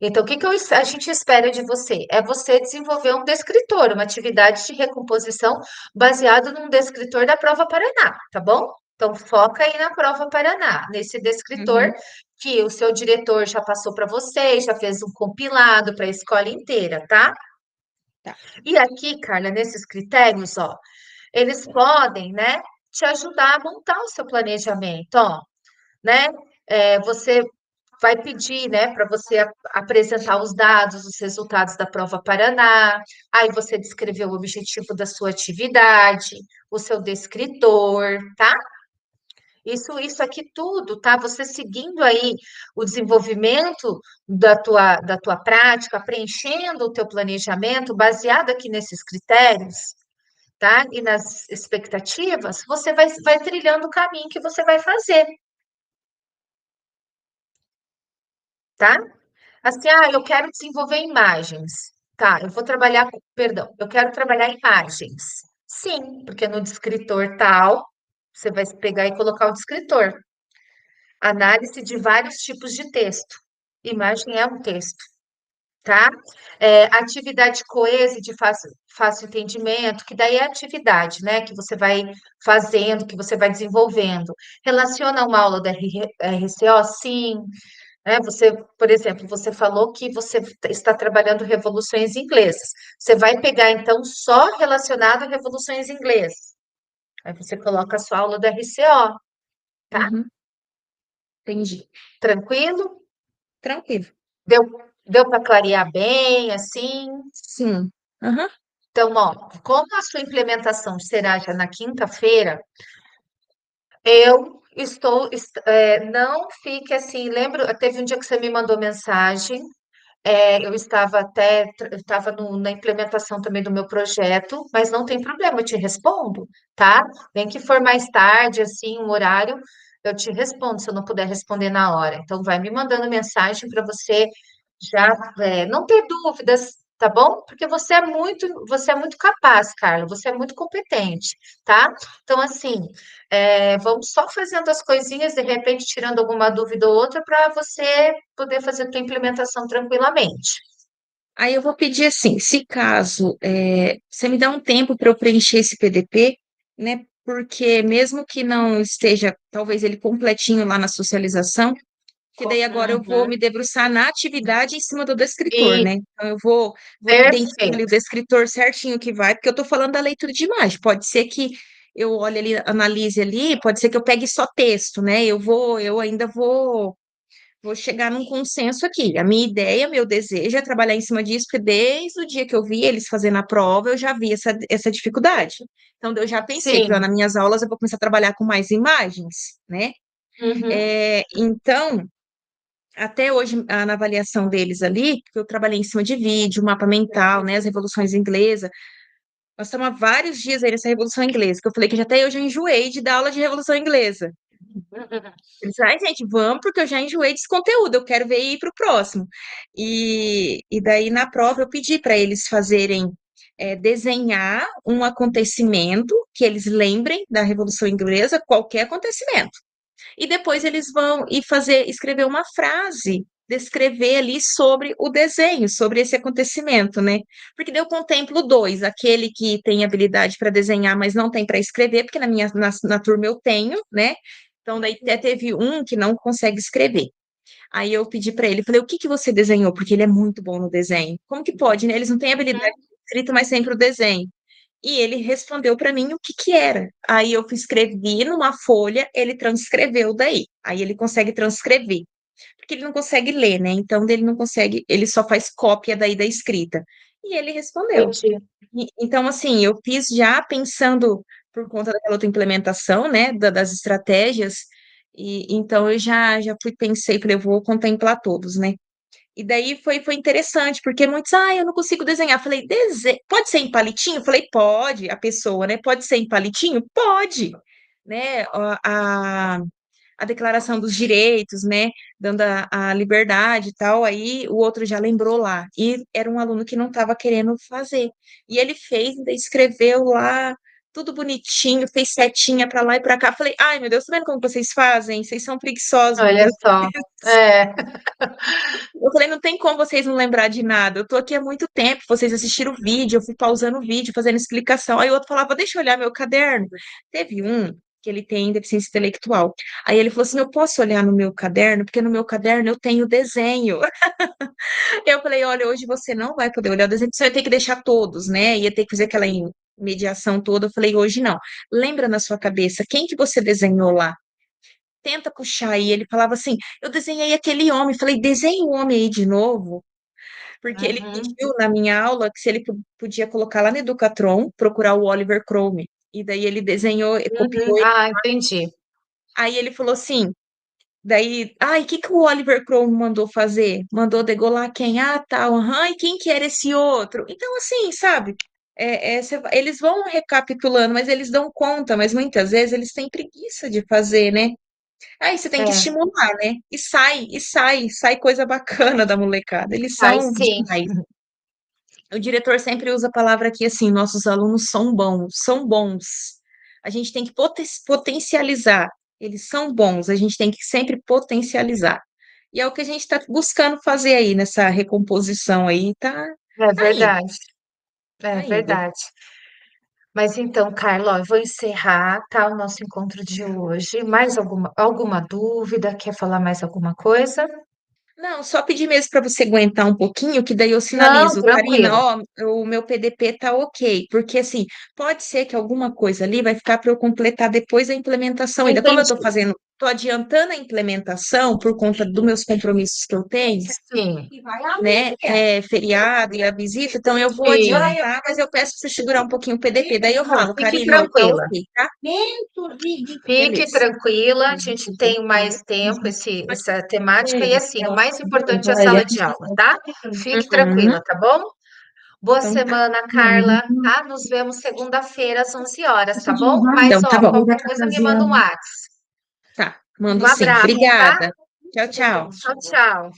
então o que que a gente espera de você? É você desenvolver um descritor, uma atividade de recomposição baseado num descritor da prova Paraná, tá bom? Então foca aí na prova Paraná, nesse descritor Uhum, que o seu diretor já passou para você, já fez um compilado para a escola inteira, tá? tá. E aqui, Carla, nesses critérios, ó, eles podem, né, te ajudar a montar o seu planejamento, ó, né? Você vai pedir, né, para você apresentar os dados, os resultados da prova Paraná, aí você descrever o objetivo da sua atividade, o seu descritor, tá? Isso aqui tudo, tá? Você seguindo aí o desenvolvimento da tua prática, preenchendo o teu planejamento, baseado aqui nesses critérios, tá? E nas expectativas, você vai trilhando o caminho que você vai fazer, tá? Assim, eu quero desenvolver imagens. Tá, eu vou trabalhar perdão, eu quero trabalhar imagens. Sim, porque no descritor tal, você vai pegar e colocar o descritor. Análise de vários tipos de texto. Imagem é um texto, tá? Atividade coesa e de fácil entendimento, que daí é a atividade, né? Que você vai fazendo, que você vai desenvolvendo. Relaciona uma aula da RCO? Sim. Você, por exemplo, você falou que você está trabalhando revoluções inglesas. Você vai pegar, então, só relacionado a revoluções inglesas. Aí você coloca a sua aula da RCO, tá? Uhum, entendi. Tranquilo? Tranquilo. Deu, deu para clarear bem, assim? Sim. Aham. Então, ó, como a sua implementação será já na quinta-feira, eu não fique assim, lembro, teve um dia que você me mandou mensagem, eu estava na implementação também do meu projeto, mas não tem problema, eu te respondo, tá? Nem que for mais tarde, assim, um horário, eu te respondo, se eu não puder responder na hora. Então, vai me mandando mensagem para você já não ter dúvidas, tá bom? Porque você é muito capaz, Carla, você é muito competente, tá? Então, assim, vamos só fazendo as coisinhas, de repente tirando alguma dúvida ou outra, para você poder fazer a tua implementação tranquilamente. Aí eu vou pedir assim, se caso você me dá um tempo para eu preencher esse PDP, né? Porque mesmo que não esteja, talvez ele completinho lá na socialização, que daí agora eu vou me Uhum. debruçar na atividade em cima do descritor, E né? Então eu vou identificar ali o perfeito. descritor certinho que vai, porque eu estou falando da leitura de imagem. Pode ser que eu olhe ali, analise ali, pode ser que eu pegue só texto, né? Eu ainda vou chegar num consenso aqui. A minha ideia, meu desejo é trabalhar em cima disso, porque desde o dia que eu vi eles fazendo a prova, eu já vi essa dificuldade. Então, eu já pensei, falei, ó, Sim. nas minhas aulas eu vou começar a trabalhar com mais imagens, né? Uhum. Então, até hoje, na avaliação deles ali, que eu trabalhei em cima de vídeo, mapa mental, né, as revoluções inglesas, nós estamos há vários dias aí nessa Revolução Inglesa, que eu falei que até eu já enjoei de dar aula de Revolução Inglesa. Eles, ai, gente, vamos, porque eu já enjoei desse conteúdo, eu quero ver e ir para o próximo. E daí, na prova, eu pedi para eles fazerem, desenhar um acontecimento que eles lembrem da Revolução Inglesa, qualquer acontecimento. E depois eles vão escrever uma frase, descrever ali sobre o desenho, sobre esse acontecimento, né? Porque daí eu contemplo dois, aquele que tem habilidade para desenhar, mas não tem para escrever, porque na turma eu tenho, né? Então daí até teve um que não consegue escrever. Aí eu pedi para ele, falei, o que que você desenhou? Porque ele é muito bom no desenho. Como que pode, né? Eles não têm habilidade de escrita, mas sempre o desenho. E ele respondeu para mim o que que era. Aí eu escrevi numa folha, ele transcreveu daí. Aí ele consegue transcrever, porque ele não consegue ler, né? Então ele não consegue, ele só faz cópia daí da escrita. E ele respondeu. Entendi. Então, assim, eu fiz já pensando por conta daquela outra implementação, né, das estratégias, E então eu já fui, pensei, falei, eu vou contemplar todos, né? E daí foi interessante, porque muitos, eu não consigo desenhar. Falei, pode ser em palitinho? Falei, pode, a pessoa, né? Pode ser em palitinho? Pode, né? A Declaração dos Direitos, né? Dando a liberdade e tal. Aí o outro já lembrou lá. E era um aluno que não estava querendo fazer. E ele fez, ainda escreveu lá, tudo bonitinho, fez setinha para lá e para cá. Falei, ai, meu Deus, tá vendo como vocês fazem? Vocês são preguiçosos, meu Olha Deus. só. É, Eu falei, não tem como vocês não lembrar de nada. Eu tô aqui há muito tempo, vocês assistiram o vídeo, eu fui pausando o vídeo, fazendo explicação. Aí o outro falava, deixa eu olhar meu caderno. Teve um que ele tem deficiência intelectual. Aí ele falou assim, eu posso olhar no meu caderno? Porque no meu caderno eu tenho desenho. Eu falei, olha, hoje você não vai poder olhar o desenho, você vai ter que deixar todos, né? Ia ter que fazer aquela mediação toda. Eu falei, hoje não. Lembra na sua cabeça, quem que você desenhou lá? Tenta puxar. E ele falava assim, eu desenhei aquele homem. Falei, desenhe o homem aí de novo. Porque ele uhum, pediu na minha aula que se ele podia colocar lá no Educatron, procurar o Oliver Cromie. E daí ele desenhou, uhum. copiou. Ah, entendi. Aí ele falou assim, daí, o que que o Oliver Cromie mandou fazer? Mandou degolar quem? Ah, tá, aham, e quem que era esse outro? Então, assim, sabe? Eles vão recapitulando, mas eles dão conta, mas muitas vezes eles têm preguiça de fazer, né? Aí você tem que É, estimular, né? Sai coisa bacana da molecada. Eles faz são sim. demais. O diretor sempre usa a palavra aqui assim: nossos alunos são bons, são bons. A gente tem que potencializar. Eles são bons, a gente tem que sempre potencializar. E é o que a gente está buscando fazer aí nessa recomposição aí, É tá indo, verdade. É tá indo. verdade. Mas então, Carla, ó, eu vou encerrar, tá, o nosso encontro de hoje. Mais alguma dúvida? Quer falar mais alguma coisa? Não, só pedir mesmo para você aguentar um pouquinho, que daí eu Não, sinalizo, Karina, tranquilo. ó, o meu PDP tá ok, porque assim, pode ser que alguma coisa ali vai ficar para eu completar depois da implementação ainda. Como eu tô Entendi. fazendo, tô adiantando a implementação por conta dos meus compromissos que eu tenho, Sim, né, feriado e a visita, então eu vou sim. adiantar, mas eu peço para você segurar um pouquinho o PDP. Daí eu Não, falo, fique Karina, ó, tá tranquila. ok, tá? Fique Beleza. tranquila, a gente tem mais tempo essa temática e assim, o mais importante é a sala de aula, tá? Fique Uhum. tranquila, tá bom? Boa Então tá. semana, Carla, tá? Nos vemos segunda-feira às 11 horas, tá bom? Mas, Então tá ó, bom. qualquer coisa me manda um WhatsApp. Tá, Um mando sim. abraço, tá? Obrigada. Tchau, tchau. Tchau, tchau.